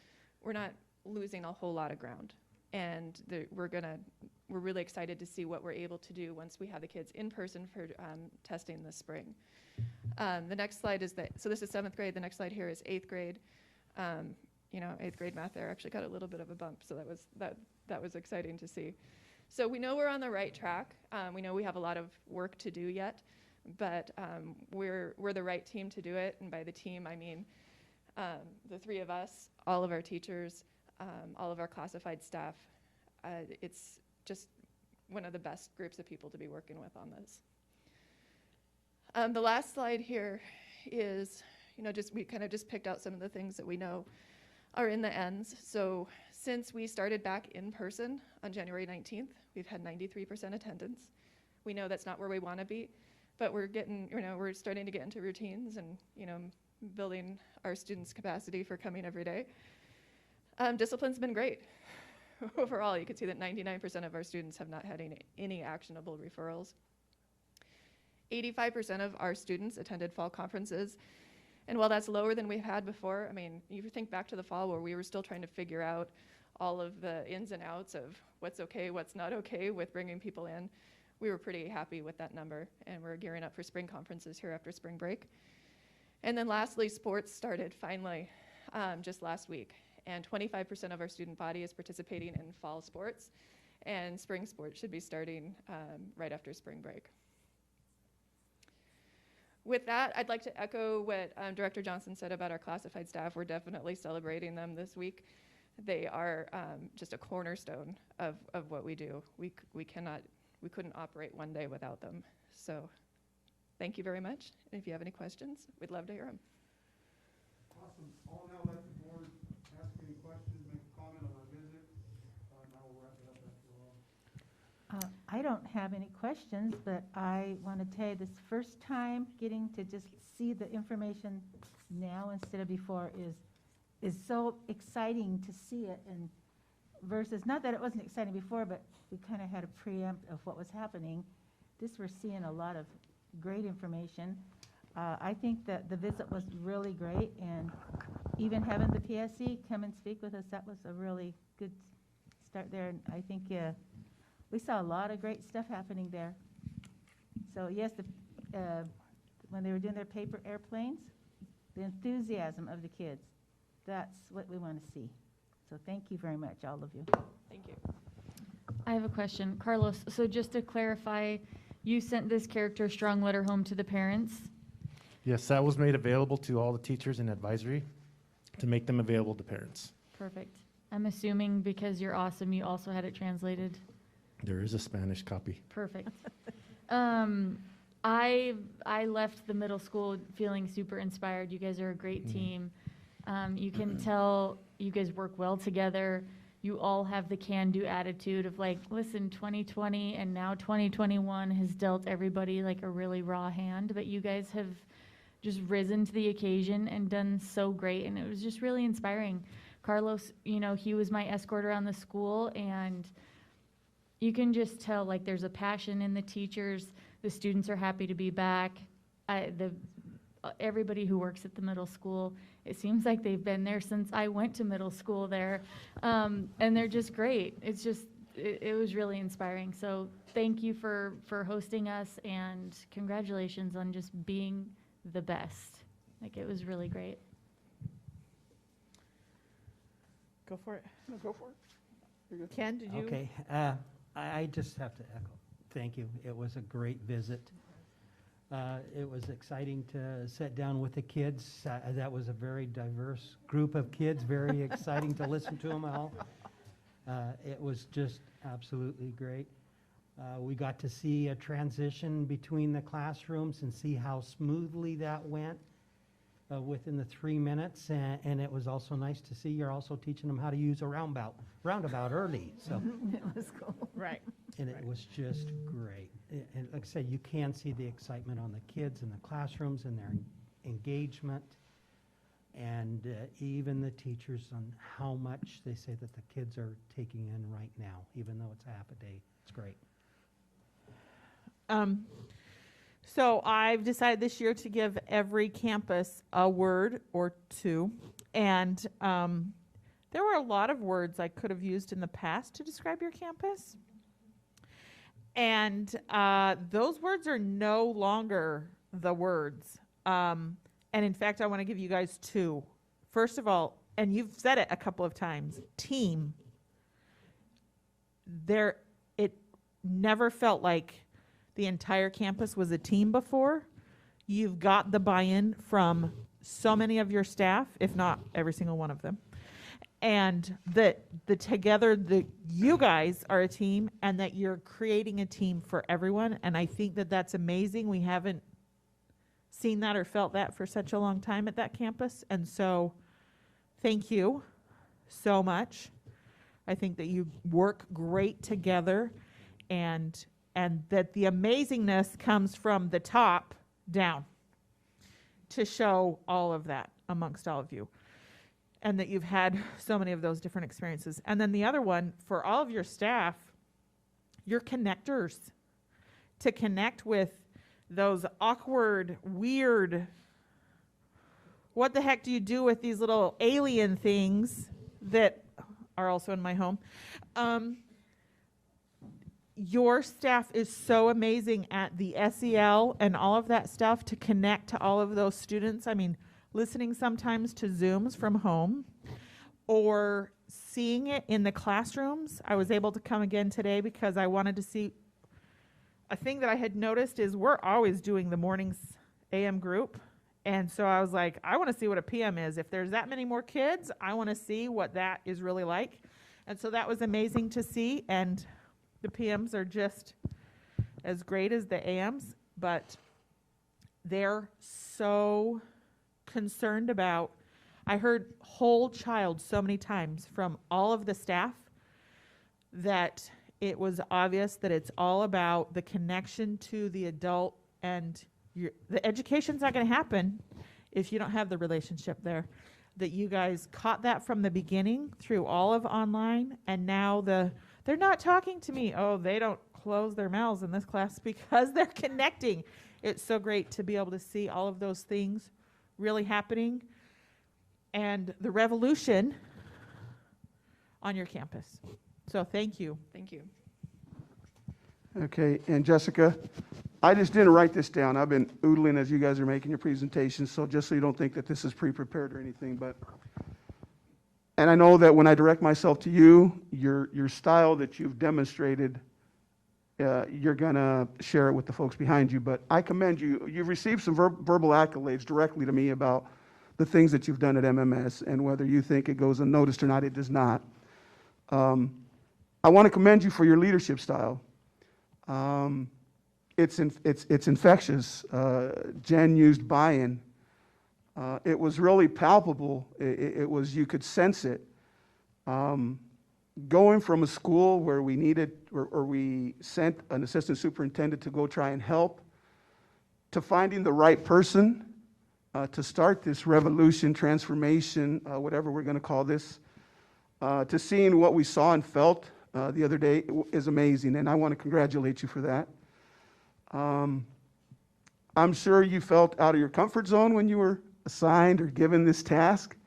losing a whole lot of ground. And we're really excited to see what we're able to do once we have the kids in person for testing this spring. The next slide is so this is 7th grade. The next slide here is 8th grade. 8th grade math there actually got a little bit of a bump, so that was exciting to see. So we know we're on the right track. We know we have a lot of work to do yet, but we're the right team to do it. And by the team, I mean the three of us, all of our teachers, all of our classified staff. It's just one of the best groups of people to be working with on this. The last slide here is, we kind of just picked out some of the things that we know are in the ends. So Since we started back in person on January 19th, we've had 93% attendance. We know that's not where we want to be, but we're getting, we're starting to get into routines and, building our students' capacity for coming every day. Discipline's been great. Overall, you can see that 99% of our students have not had any actionable referrals. 85% of our students attended fall conferences. And while that's lower than we've had before, I mean, you think back to the fall where we were still trying to figure out all of the ins and outs of what's okay, what's not okay with bringing people in. We were pretty happy with that number, and we're gearing up for spring conferences here after spring break. And then lastly, sports started finally just last week, and 25% of our student body is participating in fall sports, and spring sports should be starting right after spring break. With that, I'd like to echo what Director Johnson said about our classified staff. We're definitely celebrating them this week. They are just a cornerstone of what we do. We couldn't operate one day without them. So thank you very much. And if you have any questions, we'd love to hear them. Awesome. I'll now let the board ask any questions, make a comment on our visit. Now we'll wrap it up after a while. I don't have any questions, but I want to tell you this first time getting to just see the information now instead of before is so exciting to see it, and versus, not that it wasn't exciting before, but we kind of had a preempt of what was happening. We're seeing a lot of great information. I think that the visit was really great, and even having the PSC come and speak with us, that was a really good start there. And I think we saw a lot of great stuff happening there. So yes, when they were doing their paper airplanes, the enthusiasm of the kids, that's what we want to see. So thank you very much, all of you. Thank you. I have a question. Carlos, so just to clarify, you sent this character strong letter home to the parents? Yes, that was made available to all the teachers in advisory to make them available to parents. Perfect. I'm assuming because you're awesome, you also had it translated? There is a Spanish copy. Perfect. I left the middle school feeling super inspired. You guys are a great team. You can tell you guys work well together. You all have the can-do attitude of like, listen, 2020 and now 2021 has dealt everybody like a really raw hand, but you guys have just risen to the occasion and done so great, and it was just really inspiring. Carlos, he was my escort around the school, and you can just tell like there's a passion in the teachers. The students are happy to be back. Everybody who works at the middle school, it seems like they've been there since I went to middle school there, and they're just great. It's just, it was really inspiring. So thank you for hosting us, and congratulations on just being the best. Like, it was really great. Go for it. No, go for it. You're good. Ken, did you? Okay, I just have to echo. Thank you. It was a great visit. It was exciting to sit down with the kids. That was a very diverse group of kids, very exciting to listen to them all. It was just absolutely great. We got to see a transition between the classrooms and see how smoothly that went within the 3 minutes. And it was also nice to see you're also teaching them how to use a roundabout early. So It was cool. Right. and it was just great. And like I said, you can see the excitement on the kids in the classrooms and their engagement, and even the teachers on how much they say that the kids are taking in right now, even though it's half a day. It's great. So I've decided this year to give every campus a word or two, and there were a lot of words I could have used in the past to describe your campus. And those words are no longer the words. And in fact, I want to give you guys two. First of all, and you've said it a couple of times, team. It never felt like the entire campus was a team before. You've got the buy-in from so many of your staff, if not every single one of them. And that you guys are a team, and that you're creating a team for everyone. And I think that that's amazing. We haven't seen that or felt that for such a long time at that campus. And so thank you so much. I think that you work great together, and that the amazingness comes from the top down to show all of that amongst all of you, and that you've had so many of those different experiences. And then the other one, for all of your staff, you're connectors to connect with those awkward, weird, what the heck do you do with these little alien things that are also in my home? Your staff is so amazing at the SEL and all of that stuff to connect to all of those students. I mean, listening sometimes to Zooms from home or seeing it in the classrooms. I was able to come again today because I wanted to see. A thing that I had noticed is we're always doing the mornings AM group. And so I was like, I want to see what a PM is. If there's that many more kids, I want to see what that is really like. And so that was amazing to see. And the PMs are just as great as the AMs, but they're so concerned about, I heard whole child so many times from all of the staff that it was obvious that it's all about the connection to the adult, and the education's not going to happen if you don't have the relationship there. That you guys caught that from the beginning through all of online, and now they're not talking to me. Oh, they don't close their mouths in this class because they're connecting. It's so great to be able to see all of those things really happening and the revolution on your campus. So thank you. Thank you. Okay, and Jessica, I just didn't write this down. I've been oodling as you guys are making your presentations, so just so you don't think that this is pre-prepared or anything, and I know that when I direct myself to you, your style that you've demonstrated, you're gonna share it with the folks behind you, but I commend you. You've received some verbal accolades directly to me about the things that you've done at MMS, and whether you think it goes unnoticed or not, it does not. I want to commend you for your leadership style. It's infectious. Jen used buy-in. It was really palpable. It was, you could sense it. Going from a school where we needed, or we sent an assistant superintendent to go try and help, to finding the right person to start this revolution, transformation, whatever we're going to call this, to seeing what we saw and felt the other day is amazing, and I want to congratulate you for that. I'm sure you felt out of your comfort zone when you were assigned or given this task.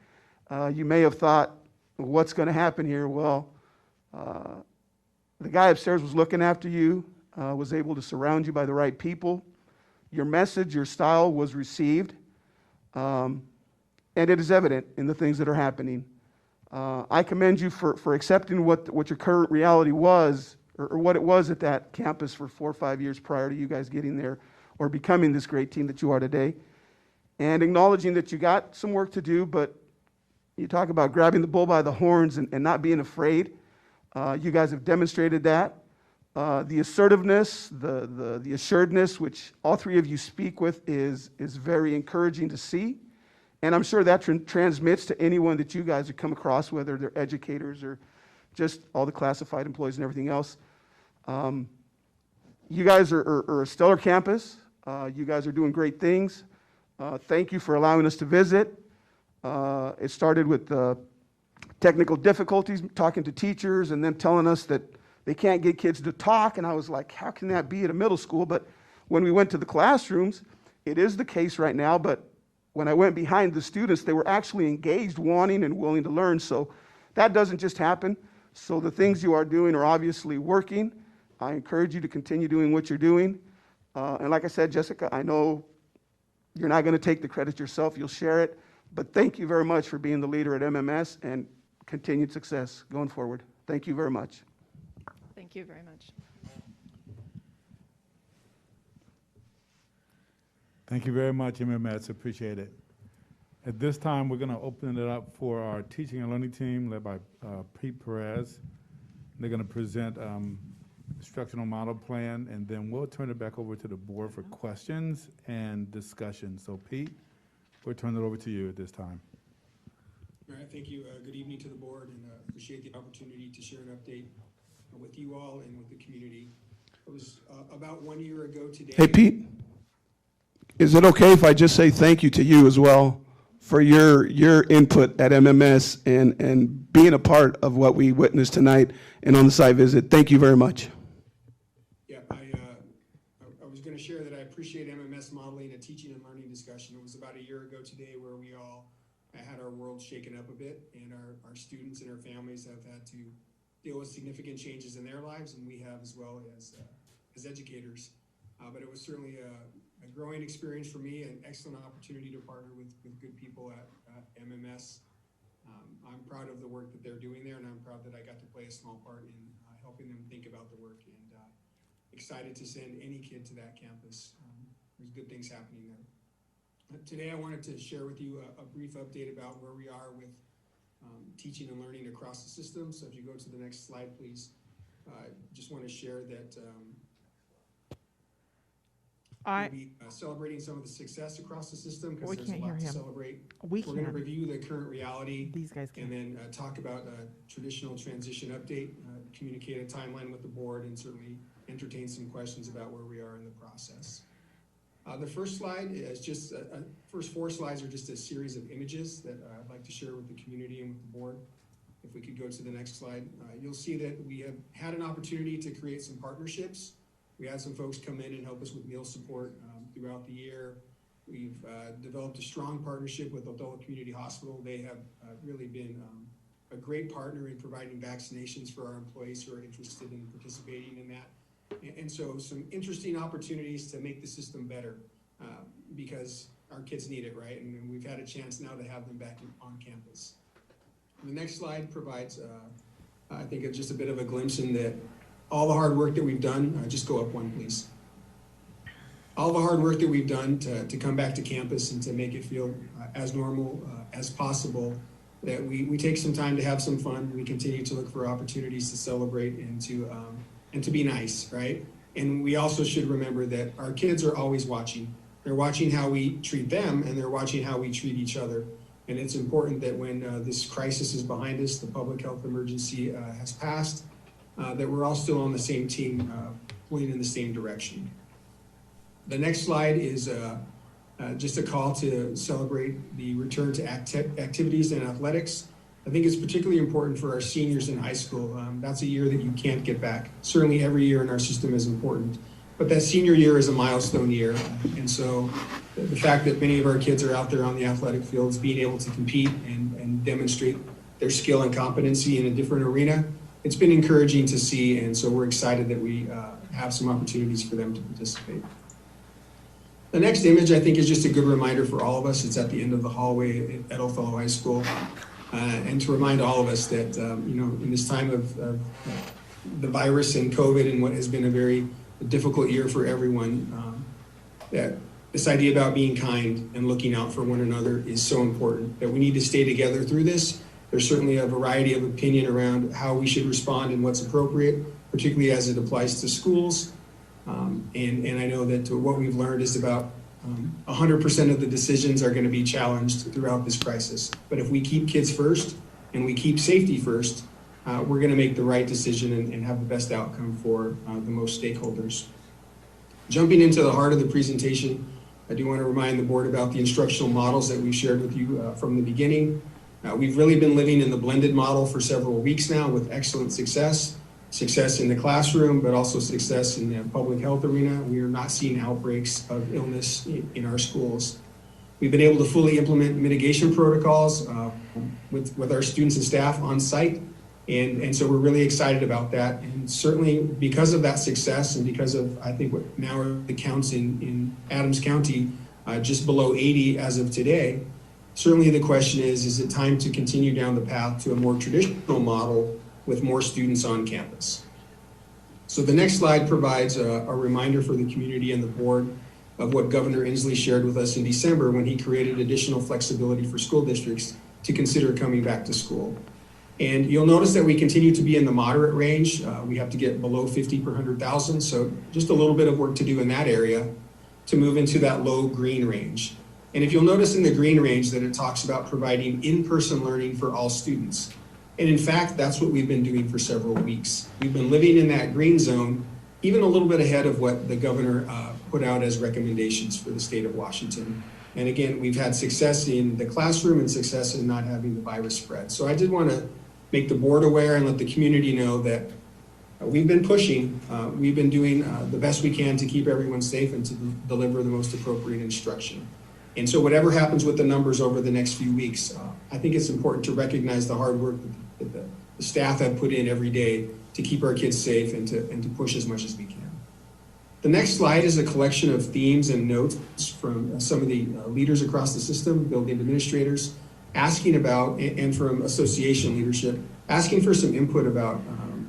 You may have thought, what's going to happen here? Well, the guy upstairs was looking after you, was able to surround you by the right people. Your message, your style was received, and it is evident in the things that are happening. I commend you for accepting what your current reality was, or what it was at that campus for 4 or 5 years prior to you guys getting there or becoming this great team that you are today, and acknowledging that you got some work to do, but you talk about grabbing the bull by the horns and not being afraid. You guys have demonstrated that. The assertiveness, the assuredness, which all three of you speak with, is very encouraging to see. And I'm sure that transmits to anyone that you guys have come across, whether they're educators or just all the classified employees and everything else. You guys are a stellar campus. You guys are doing great things. Thank you for allowing us to visit. It started with technical difficulties, talking to teachers, and then telling us that they can't get kids to talk. And I was like, how can that be at a middle school? But when we went to the classrooms, it is the case right now. But when I went behind the students, they were actually engaged, wanting and willing to learn. So that doesn't just happen. So the things you are doing are obviously working. I encourage you to continue doing what you're doing. And like I said, Jessica, I know you're not going to take the credit yourself. You'll share it. But thank you very much for being the leader at MMS, and continued success going forward. Thank you very much. Thank you very much. Thank you very much, MMS. Appreciate it. At this time, we're going to open it up for our teaching and learning team led by Pete Perez. They're going to present instructional model plan, and then we'll turn it back over to the board for questions and discussion. So Pete, we'll turn it over to you at this time. All right, thank you. Good evening to the board, and appreciate the opportunity to share an update with you all and with the community. It was about 1 year ago today. Hey, Pete, is it okay if I just say thank you to you as well for your input at MMS and being a part of what we witnessed tonight and on the site visit? Thank you very much. Yeah, I was going to share that I appreciate MMS modeling a teaching and learning discussion. It was about a year ago today where we all had our world shaken up a bit, and our students and our families have had to deal with significant changes in their lives, and we have as well as educators. But it was certainly a growing experience for me, an excellent opportunity to partner with good people at MMS. I'm proud of the work that they're doing there, and I'm proud that I got to play a small part in helping them think about the work, and excited to send any kid to that campus. There's good things happening there. Today I wanted to share with you a brief update about where we are with teaching and learning across the system. So if you go to the next slide, please. Just want to share that we'll be celebrating some of the success across the system because there's a lot to celebrate. We're going to review the current reality. These guys can. And then talk about a traditional transition update, communicate a timeline with the board, and certainly entertain some questions about where we are in the process. The first slide is just, first 4 slides are just a series of images that I'd like to share with the community and with the board. If we could go to the next slide, you'll see that we have had an opportunity to create some partnerships. We had some folks come in and help us with meal support throughout the year. We've developed a strong partnership with Adult Community Hospital. They have really been a great partner in providing vaccinations for our employees who are interested in participating in that. And so some interesting opportunities to make the system better because our kids need it, right? And we've had a chance now to have them back on campus. The next slide provides, I think, just a bit of a glimpse in that all the hard work that we've done, just go up one, please. All the hard work that we've done to come back to campus and to make it feel as normal as possible, that we take some time to have some fun. We continue to look for opportunities to celebrate and to be nice, right? And we also should remember that our kids are always watching. They're watching how we treat them, and they're watching how we treat each other. And it's important that when this crisis is behind us, the public health emergency has passed, that we're all still on the same team, pulling in the same direction. The next slide is just a call to celebrate the return to activities and athletics. I think it's particularly important for our seniors in high school. That's a year that you can't get back. Certainly every year in our system is important, but that senior year is a milestone year. And so the fact that many of our kids are out there on the athletic fields being able to compete and demonstrate their skill and competency in a different arena, it's been encouraging to see. And so we're excited that we have some opportunities for them to participate. The next image, I think, is just a good reminder for all of us. It's at the end of the hallway at Othell High School. And to remind all of us that, in this time of the virus and COVID and what has been a very difficult year for everyone, that this idea about being kind and looking out for one another is so important, that we need to stay together through this. There's certainly a variety of opinion around how we should respond and what's appropriate, particularly as it applies to schools. And I know that what we've learned is about 100% of the decisions are going to be challenged throughout this crisis. But if we keep kids first and we keep safety first, we're going to make the right decision and have the best outcome for the most stakeholders. Jumping into the heart of the presentation, I do want to remind the board about the instructional models that we've shared with you from the beginning. We've really been living in the blended model for several weeks now with excellent success in the classroom, but also success in the public health arena. We are not seeing outbreaks of illness in our schools. We've been able to fully implement mitigation protocols with our students and staff on site. And so we're really excited about that. And certainly because of that success and because of, I think, what now are the counts in Adams County, just below 80 as of today, certainly the question is it time to continue down the path to a more traditional model with more students on campus? So the next slide provides a reminder for the community and the board of what Governor Inslee shared with us in December when he created additional flexibility for school districts to consider coming back to school. And you'll notice that we continue to be in the moderate range. We have to get below 50 per 100,000. So just a little bit of work to do in that area to move into that low green range. And if you'll notice in the green range that it talks about providing in-person learning for all students. And in fact, that's what we've been doing for several weeks. We've been living in that green zone, even a little bit ahead of what the governor put out as recommendations for the state of Washington. And again, we've had success in the classroom and success in not having the virus spread. So I did want to make the board aware and let the community know that we've been pushing, we've been doing the best we can to keep everyone safe and to deliver the most appropriate instruction. And so whatever happens with the numbers over the next few weeks, I think it's important to recognize the hard work that the staff have put in every day to keep our kids safe and to push as much as we can. The next slide is a collection of themes and notes from some of the leaders across the system, building administrators, asking about, and from association leadership, asking for some input about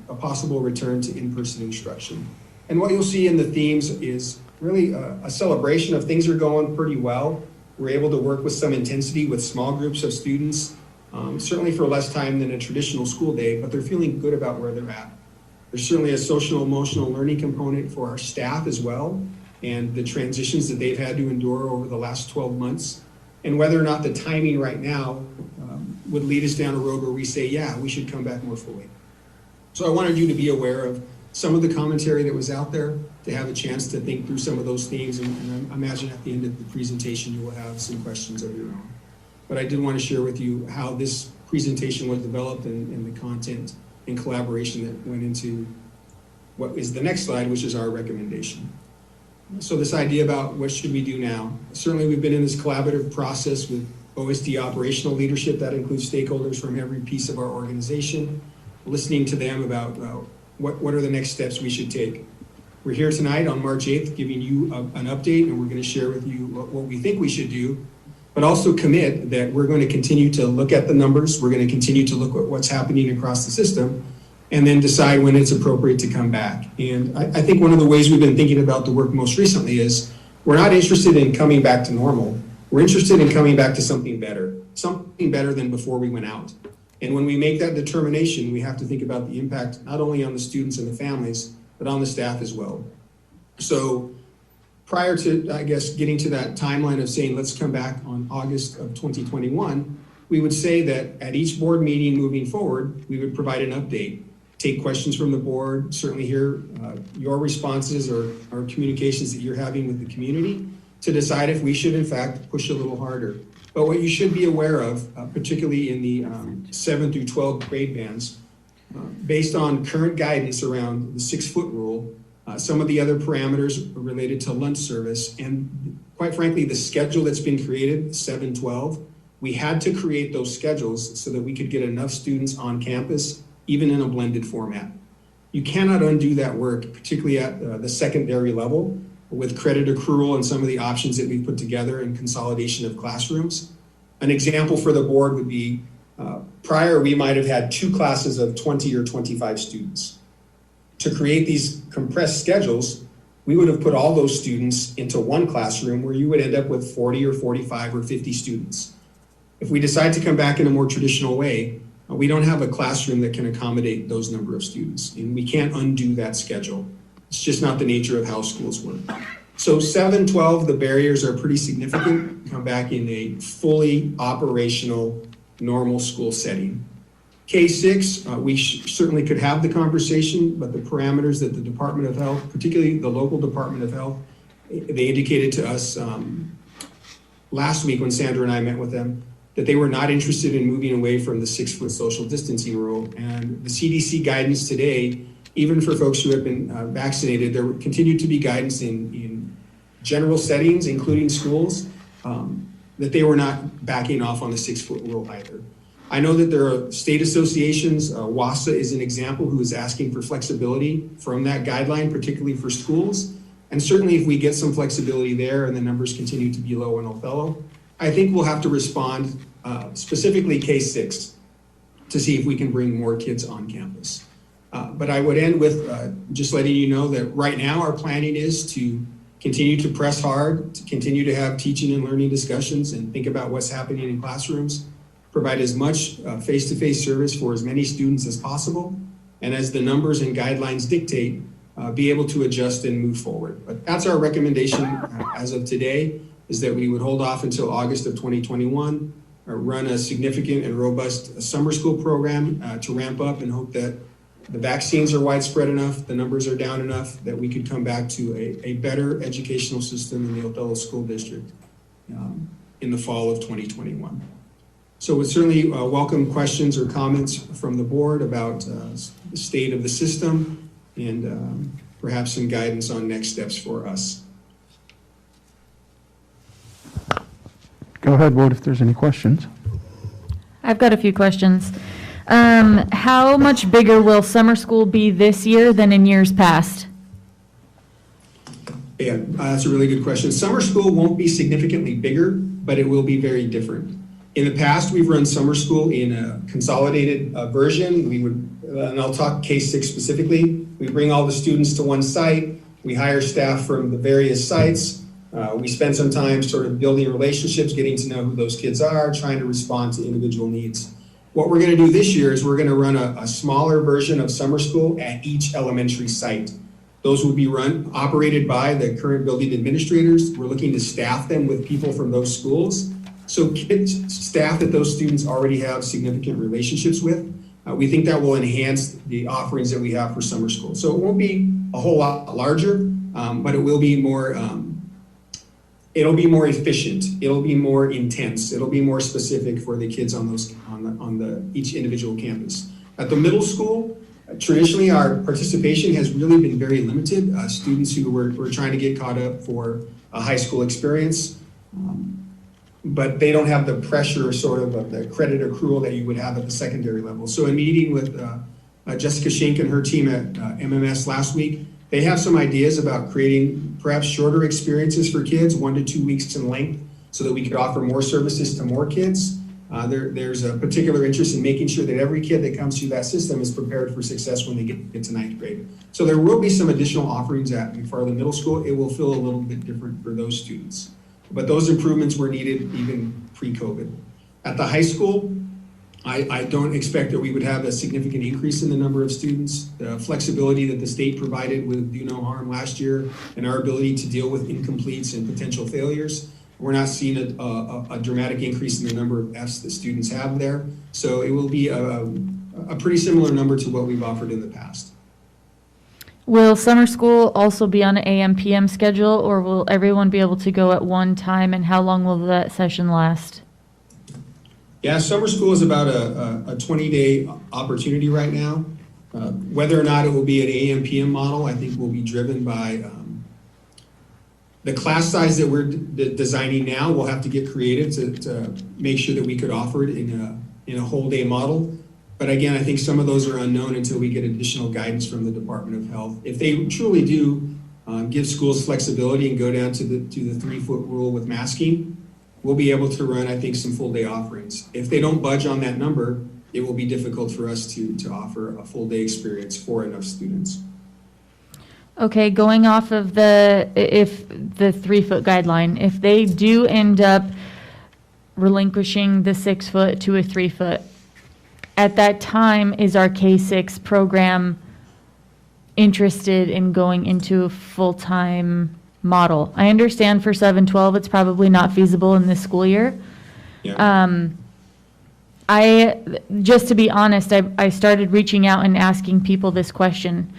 a possible return to in-person instruction. And what you'll see in the themes is really a celebration of things are going pretty well. We're able to work with some intensity with small groups of students, certainly for less time than a traditional school day, but they're feeling good about where they're at. There's certainly a social emotional learning component for our staff as well, and the transitions that they've had to endure over the last 12 months, and whether or not the timing right now would lead us down a road where we say, yeah, we should come back more fully. So I wanted you to be aware of some of the commentary that was out there, to have a chance to think through some of those themes, and I imagine at the end of the presentation you will have some questions of your own. But I did want to share with you how this presentation was developed and the content and collaboration that went into what is the next slide, which is our recommendation. So this idea about what should we do now, certainly we've been in this collaborative process with OSD operational leadership that includes stakeholders from every piece of our organization, listening to them about what are the next steps we should take. We're here tonight on March 8th giving you an update, and we're going to share with you what we think we should do, but also commit that we're going to continue to look at the numbers, we're going to continue to look at what's happening across the system, and then decide when it's appropriate to come back. And I think one of the ways we've been thinking about the work most recently is we're not interested in coming back to normal. We're interested in coming back to something better than before we went out. And when we make that determination, we have to think about the impact not only on the students and the families, but on the staff as well. So prior to, I guess, getting to that timeline of saying, let's come back on August of 2021, we would say that at each board meeting moving forward, we would provide an update, take questions from the board, certainly hear your responses or communications that you're having with the community to decide if we should in fact push a little harder. But what you should be aware of, particularly in the 7 through 12 grade bands, based on current guidance around the 6-foot rule, some of the other parameters related to lunch service, and quite frankly, the schedule that's been created, 7-12, we had to create those schedules so that we could get enough students on campus, even in a blended format. You cannot undo that work, particularly at the secondary level, with credit accrual and some of the options that we've put together in consolidation of classrooms. An example for the board would be, prior we might have had 2 classes of 20 or 25 students. To create these compressed schedules, we would have put all those students into one classroom where you would end up with 40 or 45 or 50 students. If we decide to come back in a more traditional way, we don't have a classroom that can accommodate those number of students, and we can't undo that schedule. It's just not the nature of how schools work. So 7-12, the barriers are pretty significant. Come back in a fully operational, normal school setting. K-6, we certainly could have the conversation, but the parameters that the Department of Health, particularly the local Department of Health, they indicated to us last week when Sandra and I met with them that they were not interested in moving away from the 6-foot social distancing rule. And the CDC guidance today, even for folks who have been vaccinated, there continued to be guidance in general settings, including schools, that they were not backing off on the 6-foot rule either. I know that there are state associations, WASA is an example, who is asking for flexibility from that guideline, particularly for schools. And certainly if we get some flexibility there and the numbers continue to be low in Othello, I think we'll have to respond, specifically K-6, to see if we can bring more kids on campus. But I would end with just letting you know that right now our planning is to continue to press hard, to continue to have teaching and learning discussions and think about what's happening in classrooms, provide as much face-to-face service for as many students as possible, and as the numbers and guidelines dictate, be able to adjust and move forward. But that's our recommendation as of today. is that we would hold off until August of 2021, run a significant and robust summer school program to ramp up, and hope that the vaccines are widespread enough, the numbers are down enough, that we could come back to a better educational system in the Othello School District in the fall of 2021. So we'd certainly welcome questions or comments from the board about the state of the system and perhaps some guidance on next steps for us. Go ahead, vote if there's any questions. I've got a few questions. How much bigger will summer school be this year than in years past? Yeah, that's a really good question. Summer school won't be significantly bigger, but it will be very different. In the past, we've run summer school in a consolidated version. We would, and I'll talk case 6 specifically, we bring all the students to one site, we hire staff from the various sites, we spend some time sort of building relationships, getting to know who those kids are, trying to respond to individual needs. What we're going to do this year is we're going to run a smaller version of summer school at each elementary site. Those will be operated by the current building administrators. We're looking to staff them with people from those schools. So kids, staff that those students already have significant relationships with. We think that will enhance the offerings that we have for summer school. So it won't be a whole lot larger, but it will be more, it'll be more efficient. It'll be more intense. It'll be more specific for the kids on those, each individual campus. At the middle school, traditionally our participation has really been very limited. Students who were trying to get caught up for a high school experience, but they don't have the pressure sort of the credit accrual that you would have at the secondary level. So in meeting with Jessica Schenk and her team at MMS last week, they have some ideas about creating perhaps shorter experiences for kids, 1 to 2 weeks in length, so that we could offer more services to more kids. There's a particular interest in making sure that every kid that comes through that system is prepared for success when they get to 9th grade. So there will be some additional offerings at McFarland Middle School. It will feel a little bit different for those students. But those improvements were needed even pre-COVID. At the high school, I don't expect that we would have a significant increase in the number of students. The flexibility that the state provided with Do No Harm last year and our ability to deal with incompletes and potential failures, we're not seeing a dramatic increase in the number of Fs that students have there. So it will be a pretty similar number to what we've offered in the past. Will summer school also be on an AM/PM schedule, or will everyone be able to go at one time, and how long will that session last? Yeah, summer school is about a 20-day opportunity right now. Whether or not it will be an AM/PM model, I think will be driven by the class size that we're designing now. We'll have to get creative to make sure that we could offer it in a whole day model. But again, I think some of those are unknown until we get additional guidance from the Department of Health. If they truly do give schools flexibility and go down to the 3-foot rule with masking, we'll be able to run, I think, some full day offerings. If they don't budge on that number, it will be difficult for us to offer a full day experience for enough students. Okay, going off of the 3-foot guideline, if they do end up relinquishing the 6-foot to a 3-foot, at that time, is our K-6 program interested in going into a full-time model? I understand for 7-12, it's probably not feasible in this school year. Yeah. Just to be honest, I started reaching out and asking people this question.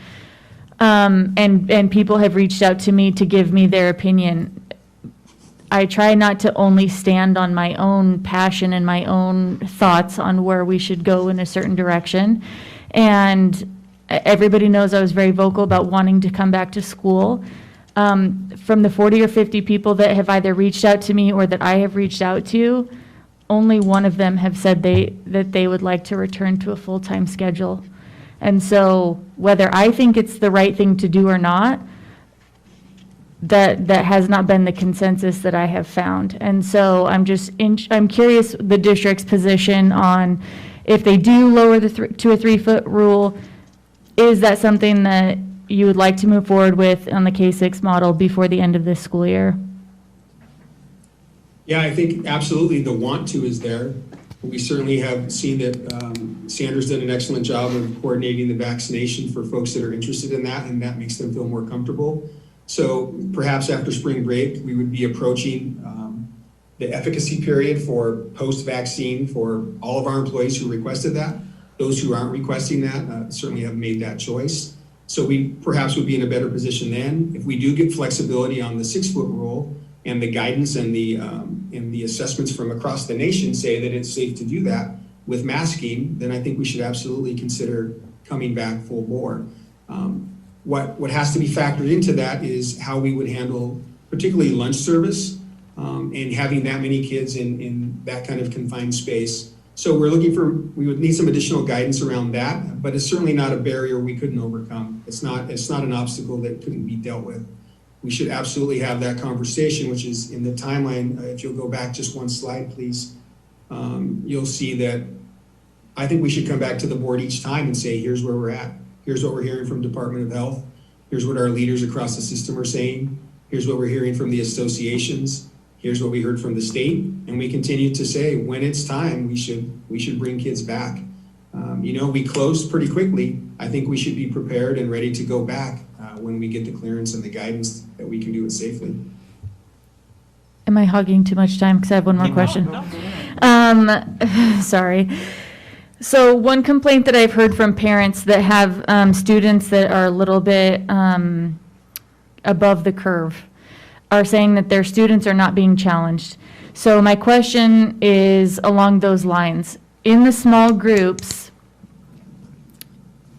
And people have reached out to me to give me their opinion. I try not to only stand on my own passion and my own thoughts on where we should go in a certain direction. And everybody knows I was very vocal about wanting to come back to school. From the 40 or 50 people that have either reached out to me or that I have reached out to, only one of them have said that they would like to return to a full-time schedule. And so whether I think it's the right thing to do or not, that has not been the consensus that I have found. And so I'm curious the district's position on if they do lower to a 3-foot rule, is that something that you would like to move forward with on the K-6 model before the end of this school year? Yeah, I think absolutely the want to is there. We certainly have seen that Sandra's done an excellent job of coordinating the vaccination for folks that are interested in that, and that makes them feel more comfortable. So perhaps after spring break, we would be approaching the efficacy period for post-vaccine for all of our employees who requested that. Those who aren't requesting that certainly have made that choice. So we perhaps would be in a better position then. If we do get flexibility on the 6-foot rule and the guidance and the assessments from across the nation say that it's safe to do that with masking, then I think we should absolutely consider coming back full bore. What has to be factored into that is how we would handle particularly lunch service and having that many kids in that kind of confined space. So we would need some additional guidance around that, but it's certainly not a barrier we couldn't overcome. It's not an obstacle that couldn't be dealt with. We should absolutely have that conversation, which is in the timeline. If you'll go back just one slide, please, you'll see that I think we should come back to the board each time and say, here's where we're at. Here's what we're hearing from Department of Health. Here's what our leaders across the system are saying. Here's what we're hearing from the associations. Here's what we heard from the state. And we continue to say, when it's time, we should bring kids back. We closed pretty quickly. I think we should be prepared and ready to go back when we get the clearance and the guidance that we can do it safely. Am I hogging too much time? Because I have one more question. Sorry. So one complaint that I've heard from parents that have students that are a little bit above the curve are saying that their students are not being challenged. So my question is along those lines. In the small groups,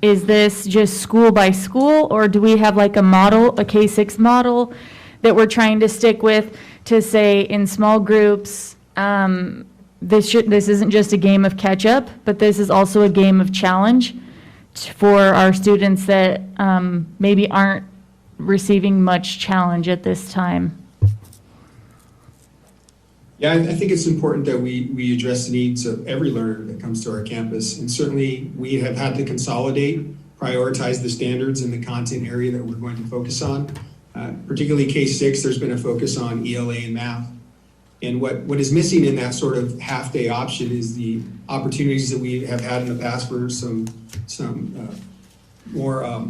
is this just school by school, or do we have like a model, a K-6 model that we're trying to stick with to say in small groups, this isn't just a game of catch up, but this is also a game of challenge for our students that maybe aren't receiving much challenge at this time? Yeah, I think it's important that we address the needs of every learner that comes to our campus. And certainly we have had to consolidate, prioritize the standards in the content area that we're going to focus on. Particularly K-6, there's been a focus on ELA and math. And what is missing in that sort of half-day option is the opportunities that we have had in the past for some more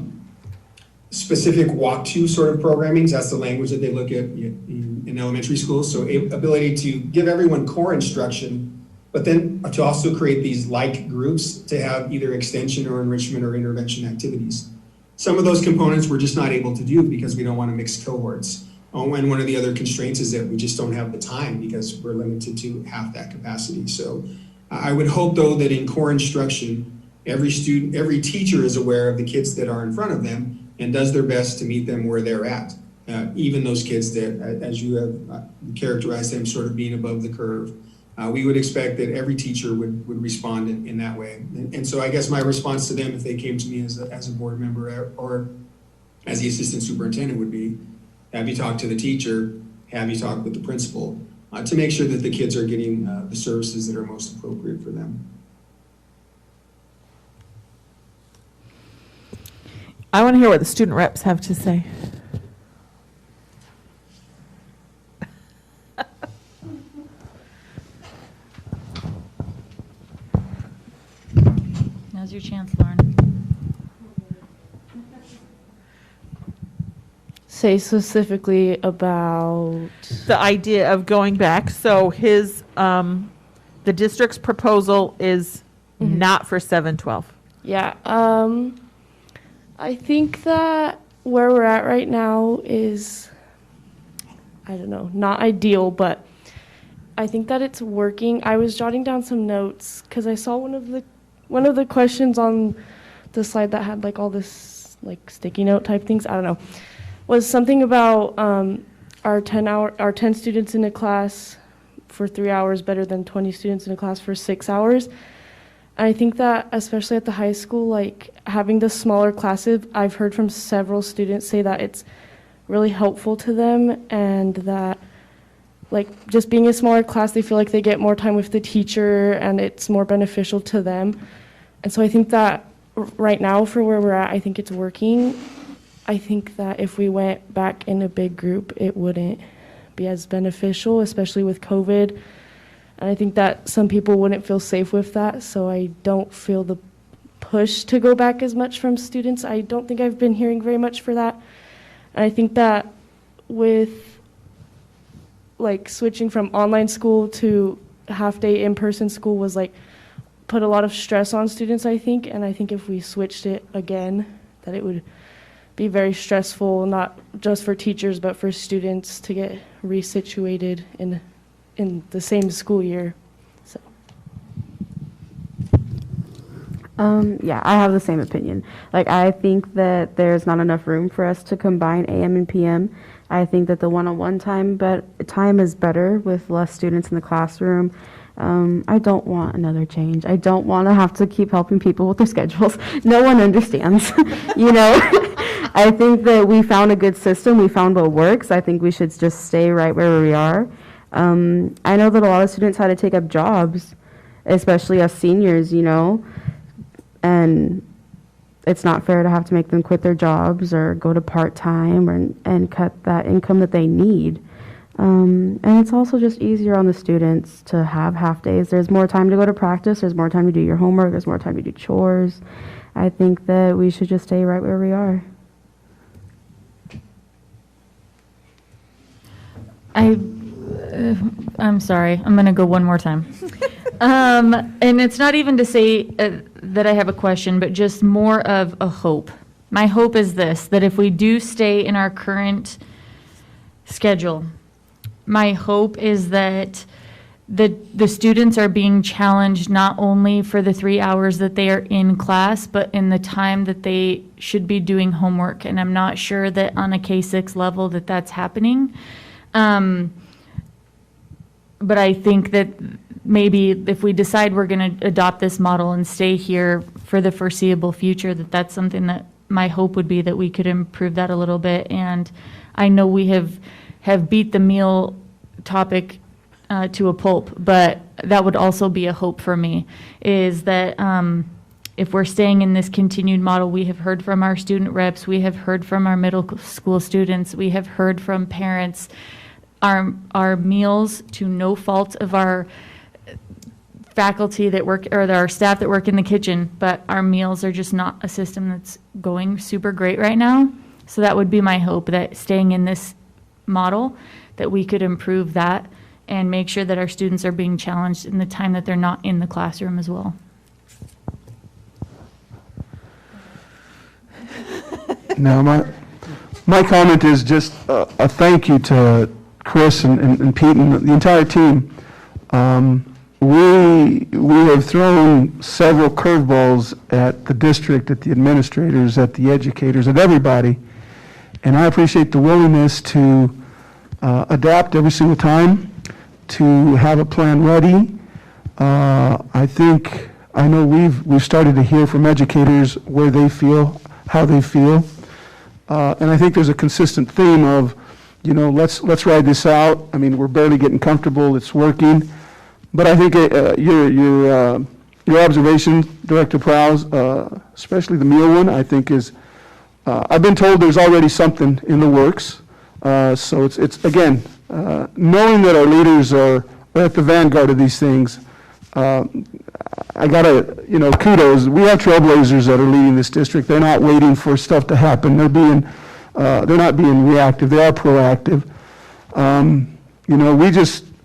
specific walk-to sort of programming. That's the language that they look at in elementary schools. So ability to give everyone core instruction, but then to also create these like groups to have either extension or enrichment or intervention activities. Some of those components we're just not able to do because we don't want to mix cohorts. And one of the other constraints is that we just don't have the time because we're limited to half that capacity. So I would hope, though, that in core instruction, every student, every teacher is aware of the kids that are in front of them and does their best to meet them where they're at. Even those kids that, as you have characterized them, sort of being above the curve. We would expect that every teacher would respond in that way. And so I guess my response to them, if they came to me as a board member or as the assistant superintendent, would be, have you talk to the teacher, have you talk with the principal, to make sure that the kids are getting the services that are most appropriate for them. I want to hear what the student reps have to say. Now's your chance, Lauren. Say specifically about The idea of going back, so the district's proposal is not for 7-12. Yeah, I think that where we're at right now is, I don't know, not ideal, but I think that it's working. I was jotting down some notes because I saw one of the questions on the slide that had like all this like sticky note type things. I don't know, was something about our 10 students in a class for 3 hours better than 20 students in a class for 6 hours. I think that especially at the high school, like having the smaller classes, I've heard from several students say that it's really helpful to them, and that like just being a smaller class, they feel like they get more time with the teacher and it's more beneficial to them. And so I think that right now for where we're at, I think it's working. I think that if we went back in a big group, it wouldn't be as beneficial, especially with COVID. And I think that some people wouldn't feel safe with that, so I don't feel the push to go back as much from students. I don't think I've been hearing very much for that. And I think that with like switching from online school to half-day in-person school was like put a lot of stress on students, I think. And I think if we switched it again, that it would be very stressful, not just for teachers, but for students to get resituated in the same school year. So. Yeah, I have the same opinion. Like, I think that there's not enough room for us to combine AM and PM. I think that the one-on-one time is better with less students in the classroom. I don't want another change. I don't want to have to keep helping people with their schedules. No one understands, you know? I think that we found a good system. We found what works. I think we should just stay right where we are. I know that a lot of students had to take up jobs, especially us seniors, you know? And it's not fair to have to make them quit their jobs or go to part-time and cut that income that they need. And it's also just easier on the students to have half days. There's more time to go to practice. There's more time to do your homework. There's more time to do chores. I think that we should just stay right where we are. I'm sorry. I'm going to go one more time. And it's not even to say that I have a question, but just more of a hope. My hope is this, that if we do stay in our current schedule, my hope is that the students are being challenged not only for the 3 hours that they are in class, but in the time that they should be doing homework. And I'm not sure that on a K-6 level that that's happening. But I think that maybe if we decide we're going to adopt this model and stay here for the foreseeable future, that's something that my hope would be that we could improve that a little bit. And I know we have beat the meal topic to a pulp, but that would also be a hope for me, is that if we're staying in this continued model, we have heard from our student reps, we have heard from our middle school students, we have heard from parents. Our meals, to no fault of our faculty that work, or our staff that work in the kitchen, but our meals are just not a system that's going super great right now. So that would be my hope, that staying in this model, that we could improve that and make sure that our students are being challenged in the time that they're not in the classroom as well. Now, my comment is just a thank you to Chris and Pete and the entire team. We have thrown several curveballs at the district, at the administrators, at the educators, at everybody. And I appreciate the willingness to adapt every single time, to have a plan ready. I know we've started to hear from educators where they feel, how they feel. And I think there's a consistent theme of, you know, let's ride this out. I mean, we're barely getting comfortable. It's working. But I think your observation, Director Prowse, especially the meal one, I think is, I've been told there's already something in the works. So it's again, knowing that our leaders are at the vanguard of these things, I gotta, kudos. We have trailblazers that are leading this district. They're not waiting for stuff to happen. They're not being reactive. They are proactive.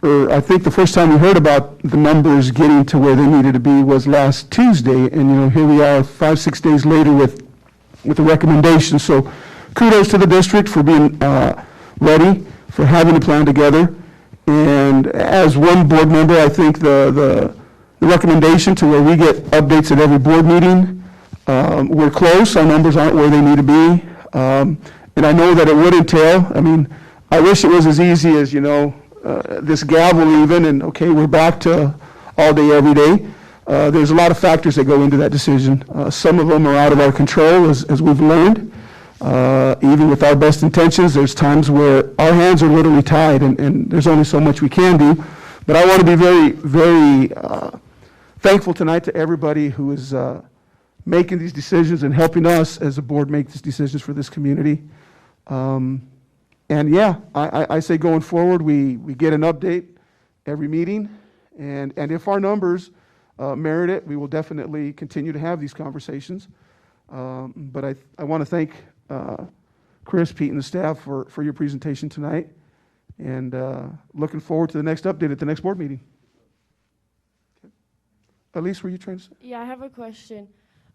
I think the first time we heard about the numbers getting to where they needed to be was last Tuesday, and here we are 5-6 days later with a recommendation. So kudos to the district for being ready, for having a plan together. And as one board member, I think the recommendation to where we get updates at every board meeting, we're close. Our numbers aren't where they need to be. And I know that it would entail, I wish it was as easy as, this gavel even, and okay, we're back to all day, every day. There's a lot of factors that go into that decision. Some of them are out of our control, as we've learned. Even with our best intentions, there's times where our hands are literally tied, and there's only so much we can do. But I want to be very, very thankful tonight to everybody who is making these decisions and helping us as a board make these decisions for this community. And yeah, I say going forward, we get an update every meeting, and if our numbers merit it, we will definitely continue to have these conversations. But I want to thank Chris, Pete, and the staff for your presentation tonight. And looking forward to the next update at the next board meeting. Elise, were you trying to say? Yeah, I have a question.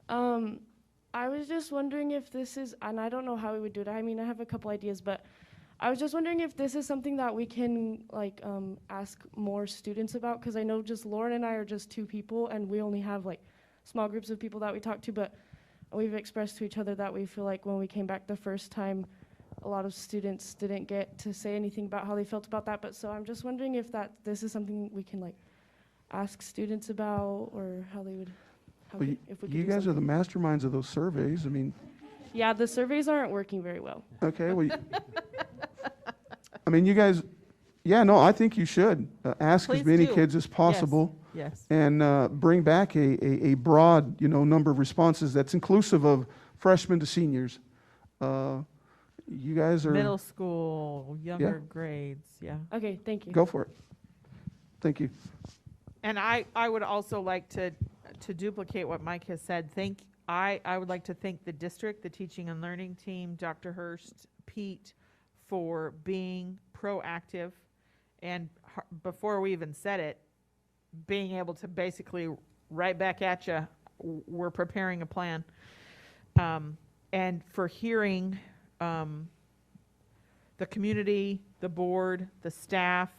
I was just wondering if this is, and I don't know how we would do it. I mean, I have a couple ideas, but I was just wondering if this is something that we can like ask more students about, because I know just Lauren and I are just two people, and we only have like small groups of people that we talk to, but we've expressed to each other that we feel like when we came back the first time, a lot of students didn't get to say anything about how they felt about that. But so I'm just wondering if this is something we can like ask students about, or how they would, Well, if we could you do guys are the something. masterminds of those surveys. I mean, Yeah, the surveys aren't working very well. okay, well, I mean, you guys, yeah, no, I think you should ask as Please many do. kids as possible. Yes. And bring back a broad, number of responses that's inclusive of freshmen to seniors. You guys are. Middle school, younger grades, yeah. Okay, thank you. Go for it. Thank you. And I would also like to duplicate what Mike has said. I would like to thank the district, the teaching and learning team, Dr. Hurst, Pete, for being proactive. And before we even said it, being able to basically right back at you, we're preparing a plan. And for hearing the community, the board, the staff,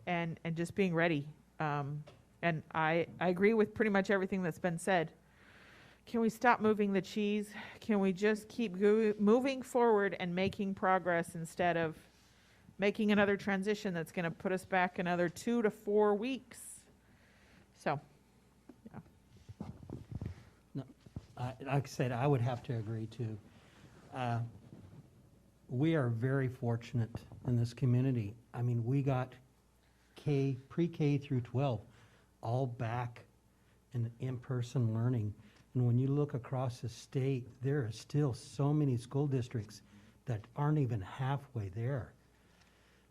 and just being ready. And I agree with pretty much everything that's been said. Can we stop moving the cheese? Can we just keep moving forward and making progress instead of making another transition that's going to put us back another 2 to 4 weeks? So, yeah. No, like I said, I would have to agree too. We are very fortunate in this community. I mean, we got pre-K through 12 all back in in-person learning. And when you look across the state, there are still so many school districts that aren't even halfway there.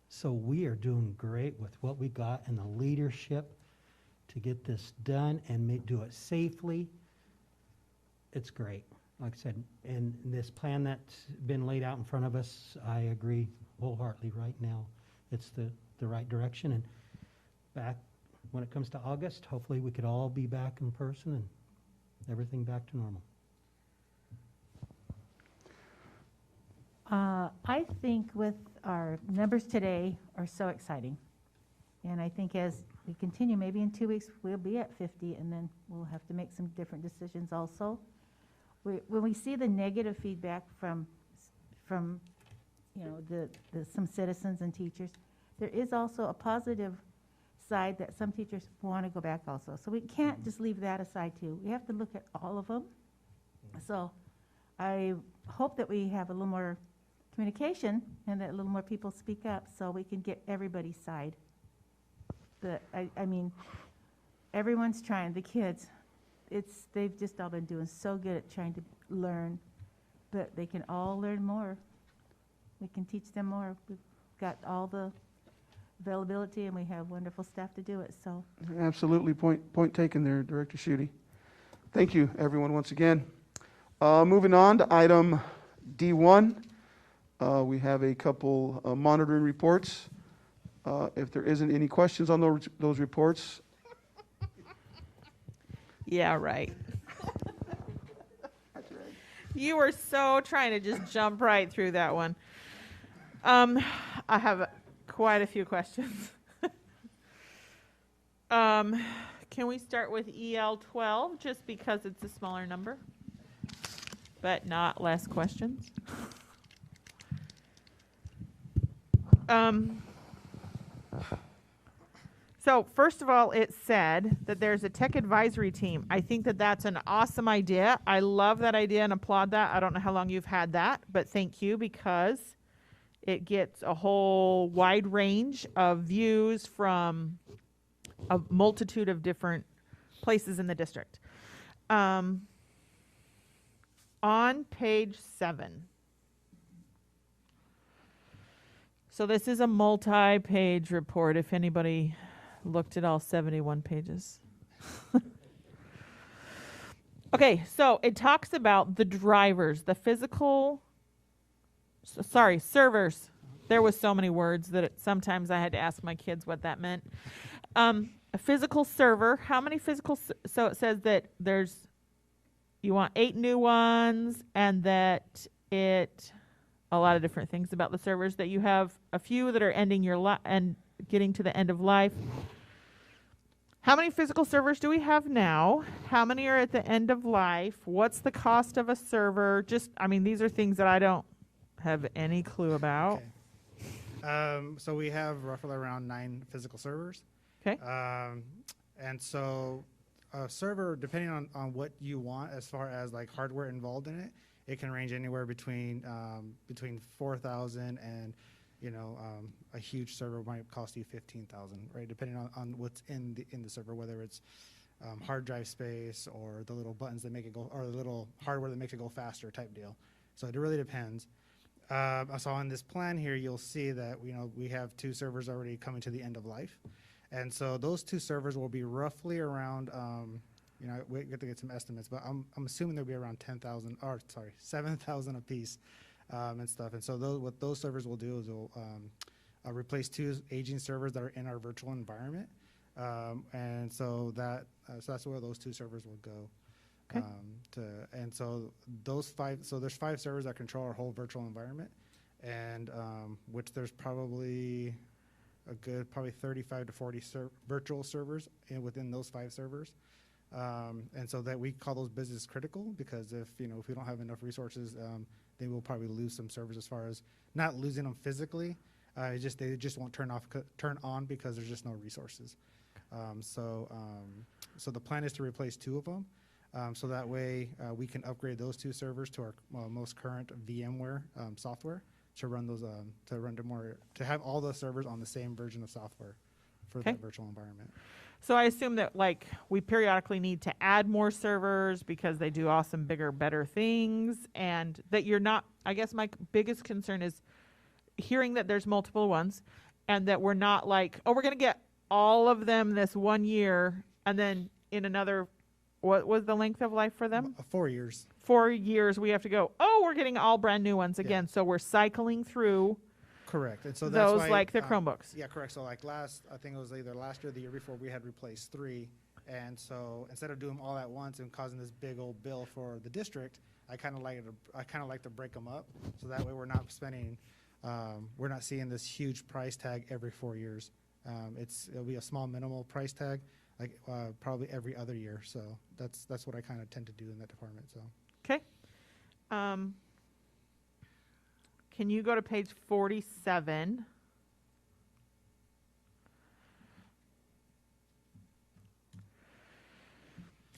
So we are doing great with what we got and the leadership to get this done and do it safely. It's great. Like I said, and this plan that's been laid out in front of us, I agree wholeheartedly right now. It's the right direction. And back when it comes to August, hopefully we could all be back in person and everything back to normal. I think with our numbers today are so exciting. And I think as we continue, maybe in 2 weeks, we'll be at 50, and then we'll have to make some different decisions also. When we see the negative feedback from some citizens and teachers, there is also a positive side that some teachers want to go back also. So we can't just leave that aside too. We have to look at all of them. So I hope that we have a little more communication and that a little more people speak up so we can get everybody's side. But I mean, everyone's trying, the kids, they've just all been doing so good at trying to learn, but they can all learn more. We can teach them more. We've got all the availability and we have wonderful staff to do it, so. Absolutely. Point taken there, Director Schutte. Thank you, everyone, once again. Moving on to item D1. We have a couple monitoring reports. If there isn't any questions on those reports. Yeah, right. You were so trying to just jump right through that one. I have quite a few questions. Can we start with EL 12 just because it's a smaller number, but not less questions? So first of all, it said that there's a tech advisory team. I think that that's an awesome idea. I love that idea and applaud that. I don't know how long you've had that, but thank you, because it gets a whole wide range of views from a multitude of different places in the district. On page 7. So this is a multi-page report, if anybody looked at all 71 pages. Okay, so it talks about the drivers, the servers, there was so many words that sometimes I had to ask my kids what that meant. A physical server, how many so it says that you want 8 new ones, and that a lot of different things about the servers, that you have a few that are ending and getting to the end of life. How many physical servers do we have now? How many are at the end of life? What's the cost of a server? These are things that I don't have any clue about. Okay. So we have roughly around 9 physical servers. Okay. And so a server, depending on what you want as far as like hardware involved in it, it can range anywhere between 4,000 and a huge server might cost you 15,000, right? Depending on what's in the server, whether it's hard drive space or the little buttons that make it go, or the little hardware that makes it go faster type deal. So it really depends. So on this plan here, you'll see that we have 2 servers already coming to the end of life, and so those 2 servers will be roughly around. We have to get some estimates, but I'm assuming they'll be around 7,000 a piece. And stuff. And so what those servers will do is they'll replace 2 aging servers that are in our virtual environment. And so that's where those 2 servers will go. Okay. And so there's 5 servers that control our whole virtual environment, and which there's probably a good 35 to 40 virtual servers within those 5 servers. And so that we call those business critical, because if we don't have enough resources, then we'll probably lose some servers, as far as not losing them physically. They just won't turn on because there's just no resources. So the plan is to replace 2 of them. So that way we can upgrade those 2 servers to our most current VMware software to run those to have all those servers on the same version of software for that virtual environment. So I assume that we periodically need to add more servers because they do awesome, bigger, better things, and that you're not, I guess my biggest concern is hearing that there's multiple ones, and that we're not we're going to get all of them this 1 year, and then in another, what was the length of life for them? 4 years. 4 years we have to go, we're getting all brand new ones again. Yeah. So we're cycling through. Correct. And so that's those why, like the Chromebooks. Yeah, correct. So I think it was either last year or the year before, we had replaced 3. And so instead of doing them all at once and causing this big old bill for the district, I kind of like to break them up, so that way we're not seeing this huge price tag every 4 years. It'll be a small minimal price tag, probably every other year. So that's what I kind of tend to do in that department. So. Okay. Can you go to page 47?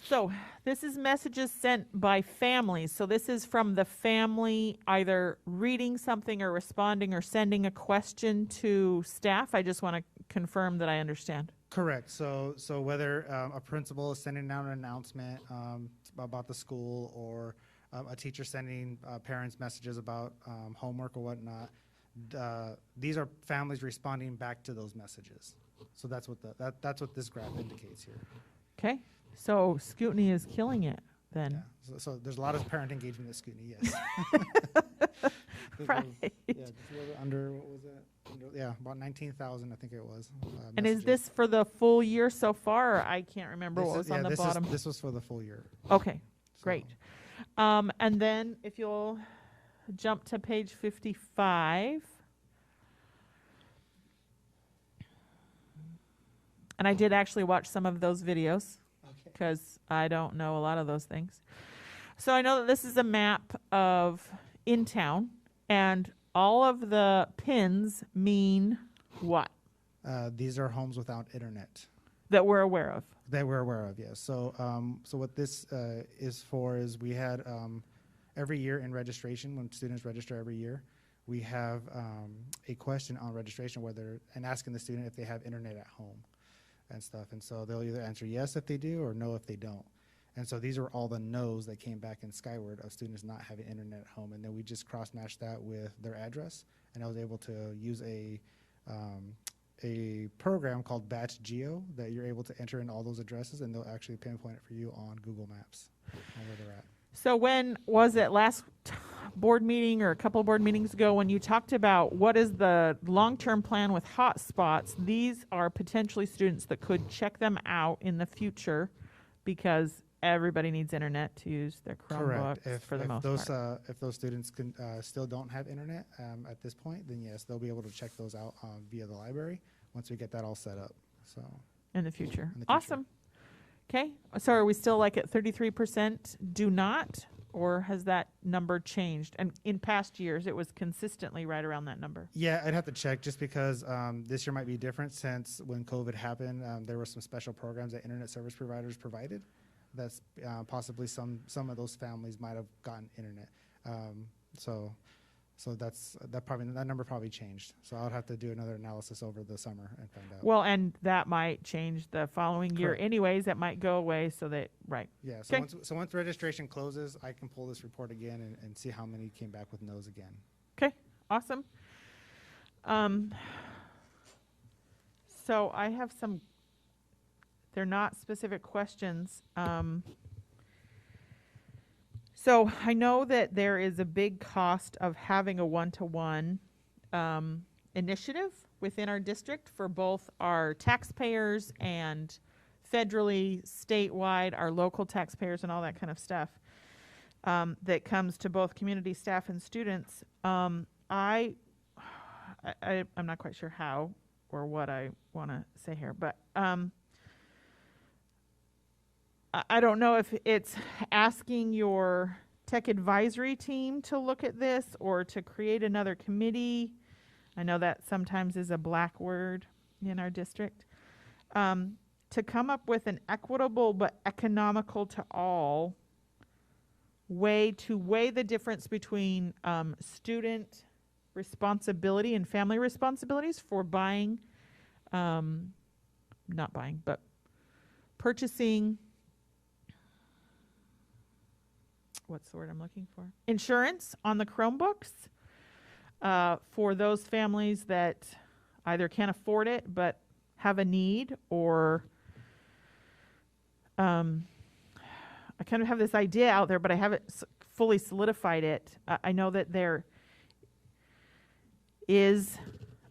So this is messages sent by families. So this is from the family either reading something or responding or sending a question to staff. I just want to confirm that I understand. Correct. So whether a principal is sending out an announcement about the school, or a teacher sending parents messages about homework or whatnot, these are families responding back to those messages. So that's what this graph indicates here. Okay. So Scootney is killing it then. Yeah. So there's a lot of parent engagement at Scootney, yes. Right. Just a little under, what was that? About 19,000, I think it was. And is this for the full year so far? Or I can't remember what was on the bottom. This was for the full year. Okay, great. And then if you'll jump to page 55. And I did actually watch some of those videos because I don't know a lot of those things. So I know that this is a map of in town, and all of the pins mean what? These are homes without internet. That we're aware of. That we're aware of, yes. So what this is for is we had every year in registration, when students register every year, we have a question on registration and asking the student if they have internet at home and stuff. And so they'll either answer yes if they do or no if they don't. And so these are all the no's that came back in Skyward of students not having internet at home. And then we just cross-matched that with their address. And I was able to use a program called Batch Geo that you're able to enter in all those addresses, and they'll actually pinpoint it for you on Google Maps on where they're at. So when was it board meeting or a couple board meetings ago when you talked about what is the long-term plan with hotspots. These are potentially students that could check them out in the future because everybody needs internet to use their Correct. Chromebooks for the most part. If those students still don't have internet at this point, then yes, they'll be able to check those out via the library once we get that all set up. So In the future. In the future. Awesome. Okay, so are we still like at 33% do not, or has that number changed? And in past years, it was consistently right around that number. yeah, I'd have to check just because this year might be different since when COVID happened, there were some special programs that internet service providers provided. That's possibly some of those families might have gotten internet. So that number probably changed. So I'll have to do another analysis over the summer and find out. Well, and that might change the following year Correct. anyways. That might go away so that, right. Yeah, so Okay. once registration closes, I can pull this report again and see how many came back with no's again. Okay, awesome. So I have some, they're not specific questions. So I know that there is a big cost of having a one-to-one initiative within our district for both our taxpayers and federally, statewide, our local taxpayers and all that kind of stuff that comes to both community staff and students. I'm not quite sure how or what I want to say here, but I don't know if it's asking your tech advisory team to look at this or to create another committee. I know that sometimes is a black word in our district. To come up with an equitable but economical to all way to weigh the difference between student responsibility and family responsibilities for buying, not buying, but purchasing, what's the word I'm looking for? Insurance on the Chromebooks for those families that either can't afford it but have a need, or I kind of have this idea out there, but I haven't fully solidified it. I know that there is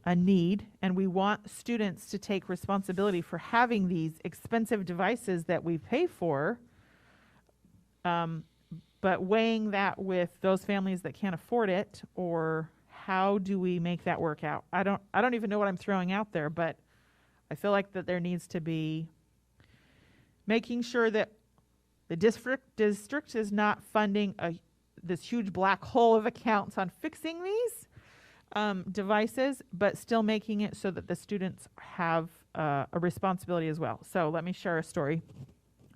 a need, and we want students to take responsibility for having these expensive devices that we pay for. But weighing that with those families that can't afford it, or how do we make that work out? I don't even know what I'm throwing out there, but I feel like that there needs to be making sure that the district is not funding this huge black hole of accounts on fixing these devices, but still making it so that the students have a responsibility as well. So let me share a story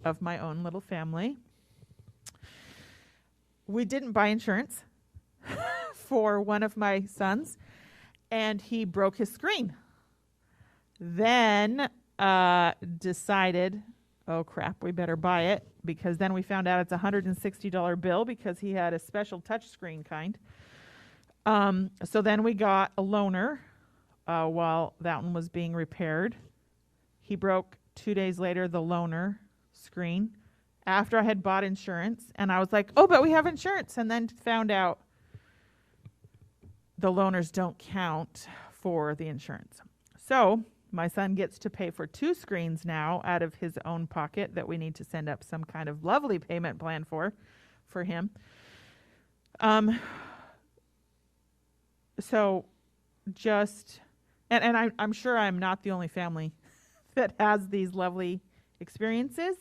of my own little family. We didn't buy insurance for one of my sons, and he broke his screen. Then decided, oh crap, we better buy it, because then we found out it's a $160 bill because he had a special touch screen kind. So then we got a loaner while that one was being repaired. He broke 2 days later the loaner screen after I had bought insurance, and I was like, oh, but we have insurance, and then found out the loaners don't count for the insurance. So my son gets to pay for 2 screens now out of his own pocket that we need to send up some kind of lovely payment plan for him. So just, and I'm sure I'm not the only family that has these lovely experiences.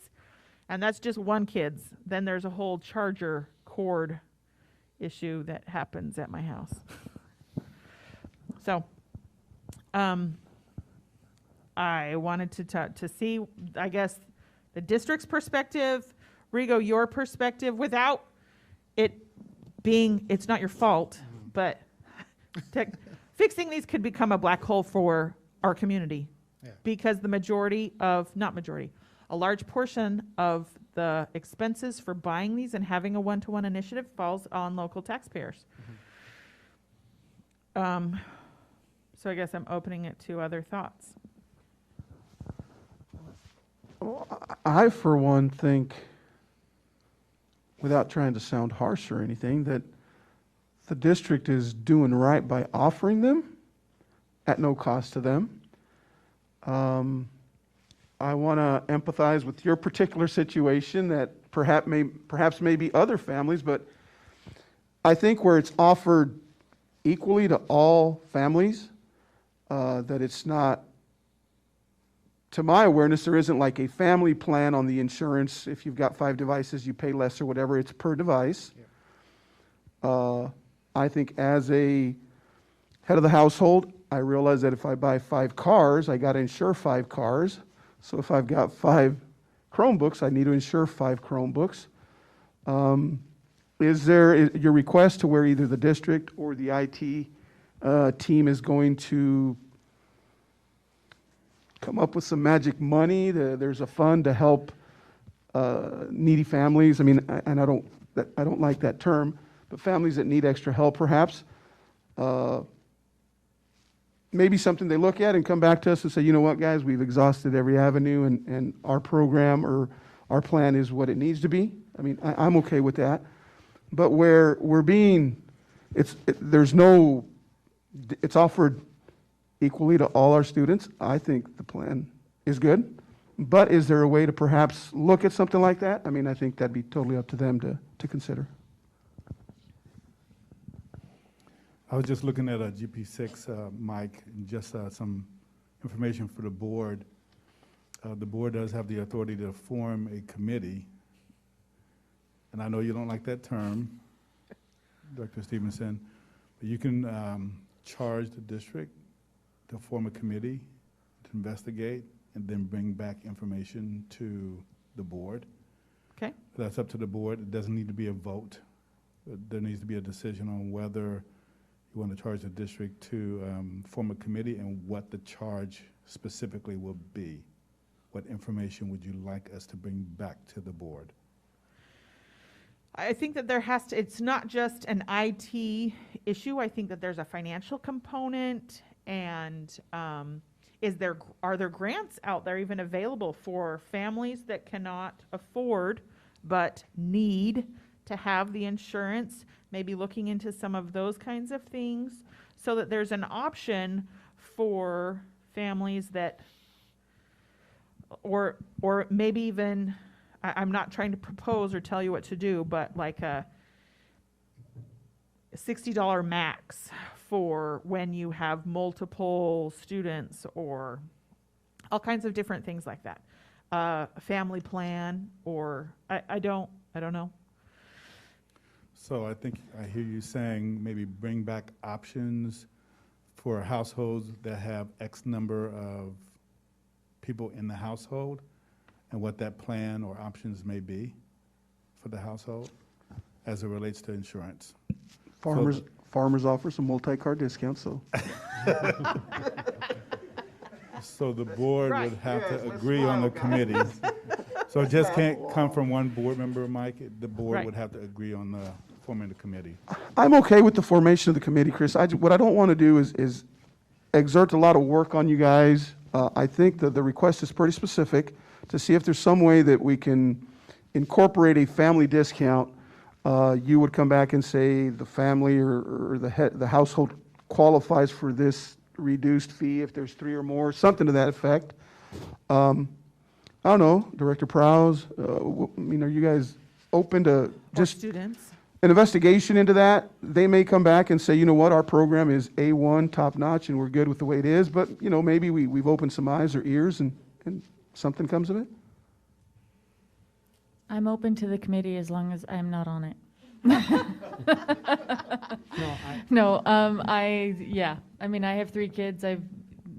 And that's just one kid's. Then there's a whole charger cord issue that happens at my house. So I wanted to see, I guess, the district's perspective, Rigo, your perspective, without it being, it's not your fault, but fixing these could become a black hole for our community. Yeah. Because a large portion of the expenses for buying these and having a one-to-one initiative falls on local taxpayers. So I guess I'm opening it to other thoughts. I, for one, think, without trying to sound harsh or anything, that the district is doing right by offering them at no cost to them. I want to empathize with your particular situation that perhaps may be other families, but I think where it's offered equally to all families, that it's not, to my awareness, there isn't like a family plan on the insurance. If you've got 5 devices, you pay less or whatever, it's per device. I think as a head of the household, I realize that if I buy 5 cars, I got to insure 5 cars. So if I've got 5 Chromebooks, I need to insure 5 Chromebooks. Is there your request to where either the district or the IT team is going to come up with some magic money? There's a fund to help needy families. I mean, and I don't like that term, but families that need extra help, perhaps. Maybe something they look at and come back to us and say, you know what, guys, we've exhausted every avenue, and our program or our plan is what it needs to be. I mean, I'm okay with that. But where we're being, it's offered equally to all our students. I think the plan is good. But is there a way to perhaps look at something like that? I mean, I think that'd be totally up to them to consider. I was just looking at a GP6, Mike, and just some information for the board. The board does have the authority to form a committee, and I know you don't like that term, Dr. Stevenson, but you can charge the district to form a committee to investigate and then bring back information to the board. Okay. That's up to the board. It doesn't need to be a vote. There needs to be a decision on whether you want to charge the district to form a committee and what the charge specifically will be. What information would you like us to bring back to the board? I think that it's not just an IT issue. I think that there's a financial component, and are there grants out there even available for families that cannot afford but need to have the insurance? Maybe looking into some of those kinds of things so that there's an option for families that, or maybe even, I'm not trying to propose or tell you what to do, but like a $60 max for when you have multiple students, or all kinds of different things like that. A family plan, or I don't know. So I think I hear you saying maybe bring back options for households that have X number of people in the household, and what that plan or options may be for the household as it relates to insurance. Farmers offer some multi-car discounts, so. So the board would have to agree on the committee. So it just can't come from one board member, Mike. The board would have to agree on the forming the committee. I'm okay with the formation of the committee, Chris. What I don't want to do is exert a lot of work on you guys. I think that the request is pretty specific to see if there's some way that we can incorporate a family discount. You would come back and say the family or the household qualifies for this reduced fee if there's 3 or more, something to that effect. I don't know, Director Prowse, I mean, are you guys open to just students? An investigation into that? They may come back and say, you know what, our program is A1, top notch, and we're good with the way it is, but you know, maybe we've opened some eyes or ears and something comes of it. I'm open to the committee as long as I'm not on it. I mean, I have 3 kids.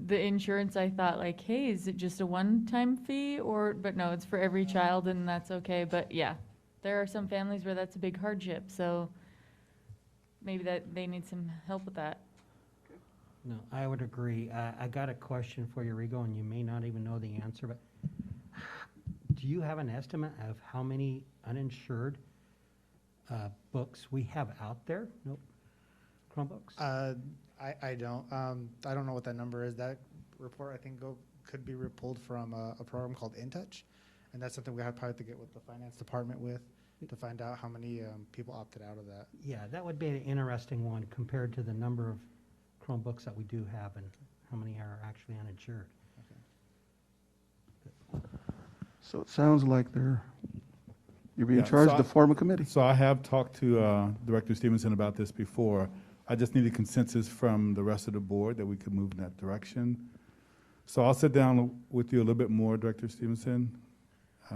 The insurance, I thought like, hey, is it just a one-time fee, but no, it's for every child, and that's okay. But yeah, there are some families where that's a big hardship, so maybe that they need some help with that. No, I would agree. I got a question for you, Rigo, and you may not even know the answer, but do you have an estimate of how many uninsured books we have out there? Nope. Chromebooks? I don't know what that number is. That report, I think, could be pulled from a program called InTouch, and that's something we have probably to get with the finance department with. to find out how many people opted out of that. Yeah, that would be an interesting one compared to the number of Chromebooks that we do have and how many are actually uninsured. So it sounds like you're being Yeah, charged so to form a committee. So I have talked to Director Stevenson about this before. I just need a consensus from the rest of the board that we could move in that direction. So I'll sit down with you a little bit more, Director Stevenson,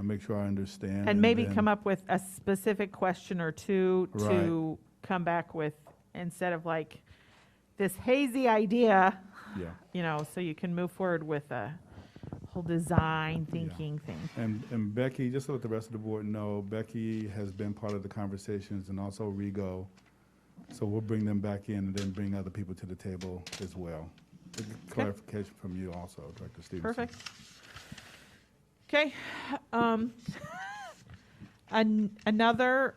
make sure I understand. And maybe then- come up with a specific question or two to come back with, instead of like this hazy idea, Yeah. so you can move forward with a whole design thinking thing. And Becky, just to let the rest of the board know, Becky has been part of the conversations and also Rigo. So we'll bring them back in and then bring other people to the table as well. Clarification from you also, Director Stevenson. Perfect. Okay. Another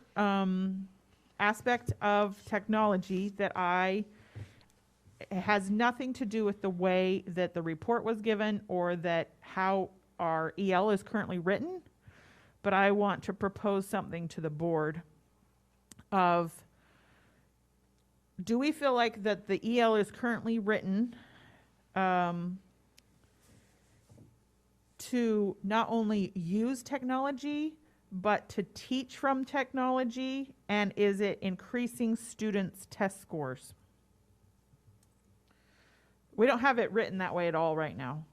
aspect of technology that has nothing to do with the way that the report was given or that how our EL is currently written, but I want to propose something to the board of, do we feel like that the EL is currently written to not only use technology, but to teach from technology, and is it increasing students' test scores? We don't have it written that way at all right now.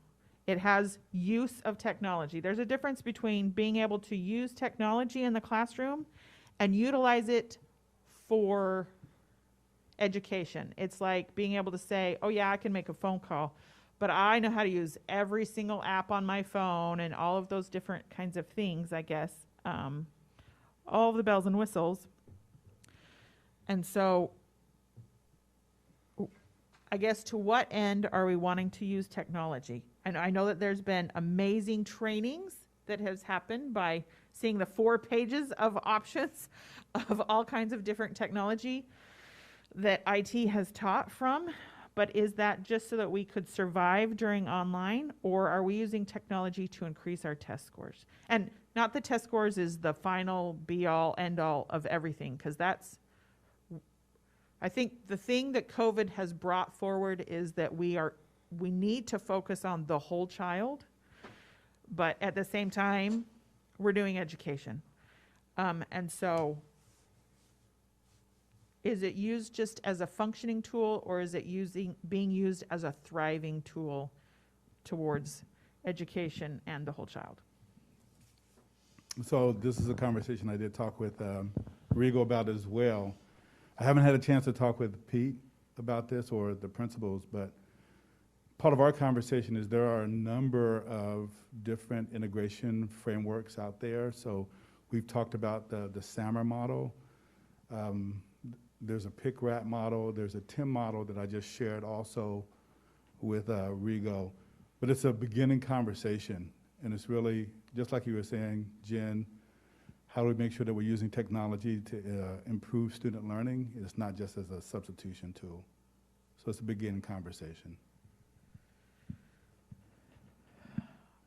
It has use of technology. There's a difference between being able to use technology in the classroom and utilize it for education. It's like being able to say, oh yeah, I can make a phone call, but I know how to use every single app on my phone and all of those different kinds of things, I guess. All of the bells and whistles. And so I guess, to what end are we wanting to use technology? And I know that there's been amazing trainings that has happened by seeing the 4 pages of options of all kinds of different technology that IT has taught from. But is that just so that we could survive during online, or are we using technology to increase our test scores? And not the test scores is the final be-all, end-all of everything, because that's, I think the thing that COVID has brought forward is that we need to focus on the whole child, but at the same time, we're doing education. And so is it used just as a functioning tool, or is it being used as a thriving tool towards education and the whole child? So this is a conversation I did talk with Rigo about as well. I haven't had a chance to talk with Pete about this or the principals, but part of our conversation is there are a number of different integration frameworks out there. So we've talked about the SAMR model. There's a PIC-RAT model. There's a TIM model that I just shared also with Rigo. But it's a beginning conversation, and it's really, just like you were saying, Jen, how do we make sure that we're using technology to improve student learning? It's not just as a substitution tool. So it's a beginning conversation.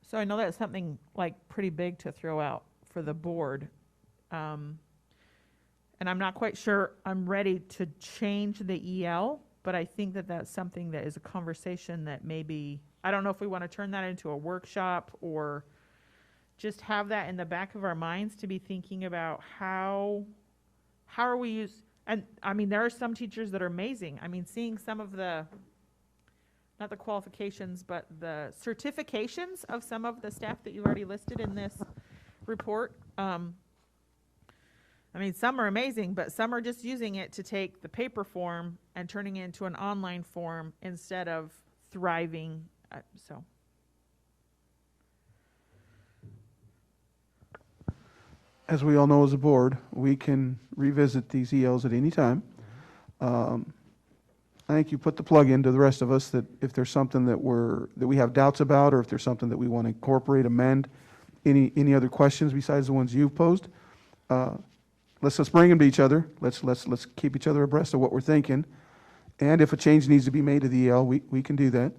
So I know that's something like pretty big to throw out for the board. And I'm not quite sure I'm ready to change the EL, but I think that that's something that is a conversation that maybe, I don't know if we want to turn that into a workshop or just have that in the back of our minds to be thinking about how are we and I mean, there are some teachers that are amazing. I mean, seeing some of the, not the qualifications, but the certifications of some of the staff that you've already listed in this report. I mean, some are amazing, but some are just using it to take the paper form and turning it into an online form instead of thriving. So. As we all know as a board, we can revisit these ELs at any time. I think you put the plug into the rest of us that if there's something that we have doubts about, or if there's something that we want to incorporate, amend, any other questions besides the ones you've posed, let's bring them to each other. Let's keep each other abreast of what we're thinking. And if a change needs to be made to the EL, we can do that.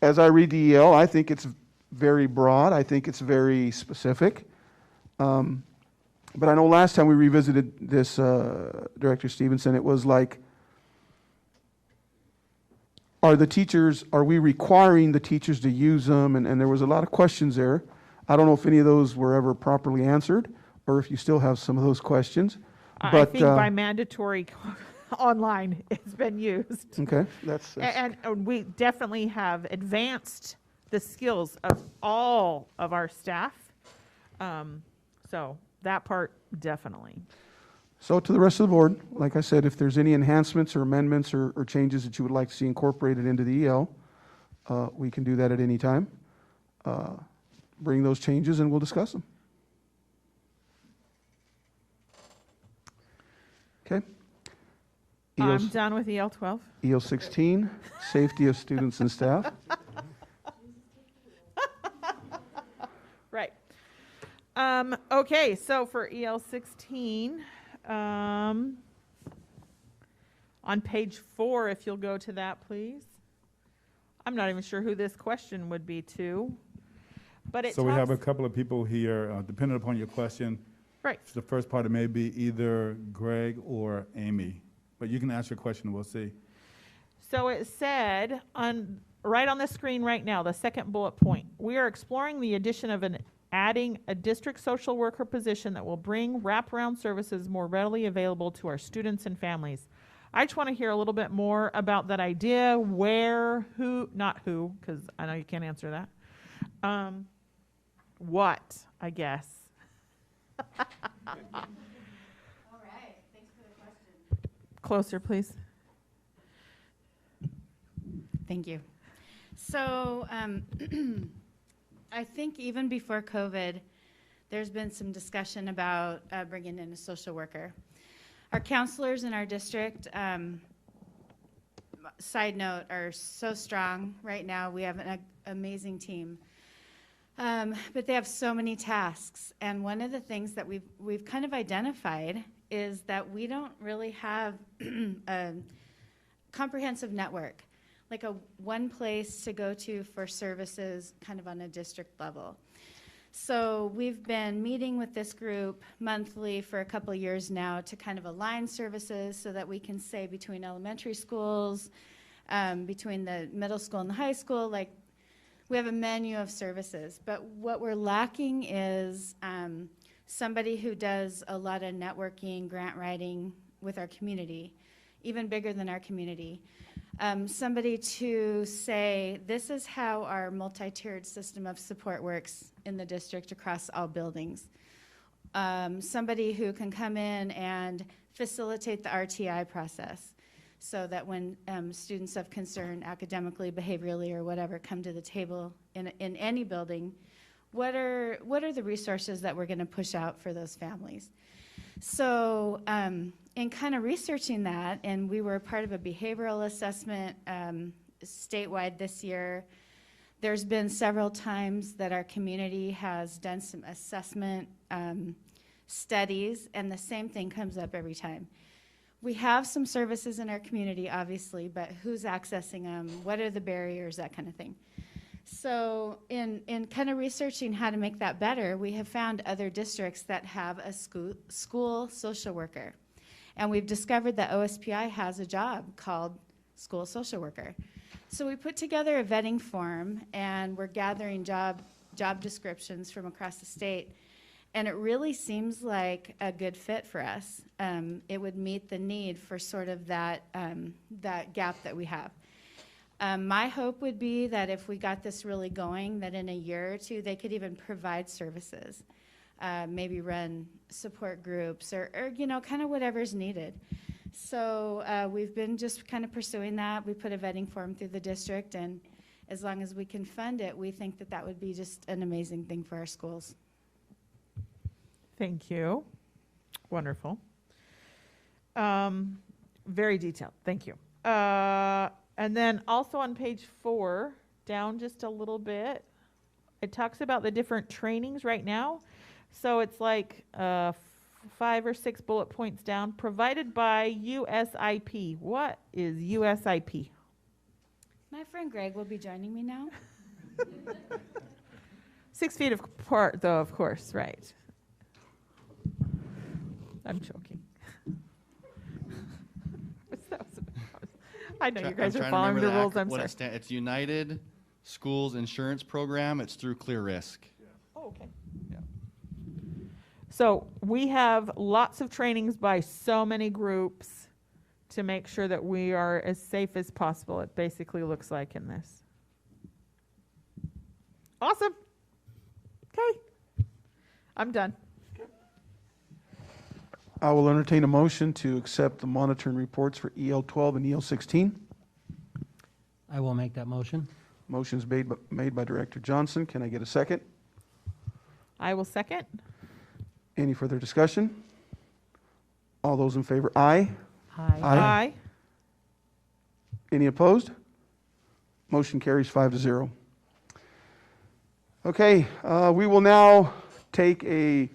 As I read the EL, I think it's very broad. I think it's very specific. But I know last time we revisited this, Director Stevenson, it was like, are we requiring the teachers to use them? And there was a lot of questions there. I don't know if any of those were ever properly answered, or if you still have some of those questions. I think by mandatory online, it's been used. Okay, that's And we definitely have advanced the skills of all of our staff. So that part, definitely. So to the rest of the board, like I said, if there's any enhancements or amendments or changes that you would like to see incorporated into the EL, we can do that at any time. Bring those changes and we'll discuss them. Okay. I'm done with EL 12. EL 16, safety of students and staff. Right. Okay, so for EL 16, on page 4, if you'll go to that, please. I'm not even sure who this question would be to, but it So we have a talks- couple of people here, depending upon your question. Right. The first part, it may be either Greg or Amy, but you can ask your question and we'll see. So it said right on the screen right now, the second bullet point, we are exploring the addition of adding a district social worker position that will bring wraparound services more readily available to our students and families. I just want to hear a little bit more about that idea, where, who, not who, because I know you can't answer that. What, I guess. All right, thanks for the question. Closer, please. Thank you. So I think even before COVID, there's been some discussion about bringing in a social worker. Our counselors in our district, side note, are so strong right now. We have an amazing team. But they have so many tasks. And one of the things that we've kind of identified is that we don't really have a comprehensive network, like a one place to go to for services kind of on a district level. So we've been meeting with this group monthly for a couple of years now to kind of align services so that we can say between elementary schools, between the middle school and the high school, like we have a menu of services. But what we're lacking is somebody who does a lot of networking, grant writing with our community, even bigger than our community. Somebody to say, this is how our multi-tiered system of support works in the district across all buildings. Somebody who can come in and facilitate the RTI process so that when students of concern academically, behaviorally, or whatever come to the table in any building, what are the resources that we're going to push out for those families? So in kind of researching that, and we were part of a behavioral assessment statewide this year. There's been several times that our community has done some assessment studies, and the same thing comes up every time. We have some services in our community, obviously, but who's accessing them? What are the barriers? That kind of thing. So in kind of researching how to make that better, we have found other districts that have a school social worker. And we've discovered that OSPI has a job called school social worker. So we put together a vetting form, and we're gathering job descriptions from across the state. And it really seems like a good fit for us. It would meet the need for sort of that gap that we have. My hope would be that if we got this really going, that in a year or two, they could even provide services, maybe run support groups or kind of whatever's needed. So we've been just kind of pursuing that. We put a vetting form through the district, and as long as we can fund it, we think that that would be just an amazing thing for our schools. Thank you. Wonderful. Very detailed. Thank you. And then also on page 4, down just a little bit, it talks about the different trainings right now. So it's like 5 or 6 bullet points down, provided by USIP. What is USIP? My friend Greg will be joining me now. 6 feet apart, though, of course, right. I'm joking. I know you guys are following the rules, I'm sorry. It's United Schools Insurance Program. It's through Clear Risk. Oh, okay. So we have lots of trainings by so many groups to make sure that we are as safe as possible. It basically looks like in this. Awesome. Okay. I'm done. I will entertain a motion to accept the monitoring reports for EL 12 and EL 16. I will make that motion. Motion's made by Director Johnson. Can I get a second? I will second. Any further discussion? All those in favor, aye. Aye. Aye. Any opposed? Motion carries 5-0. Okay, we will now take a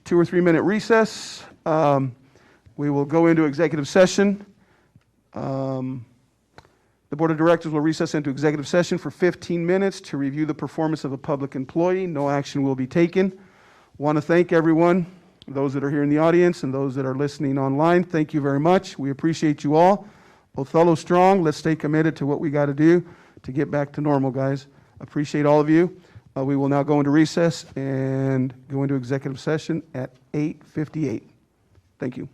2 or 3 minute recess. We will go into executive session. The Board of Directors will recess into executive session for 15 minutes to review the performance of a public employee. No action will be taken. Want to thank everyone, those that are here in the audience and those that are listening online. Thank you very much. We appreciate you all. Othello strong. Let's stay committed to what we got to do to get back to normal, guys. Appreciate all of you. We will now go into recess and go into executive session at 8:58. Thank you.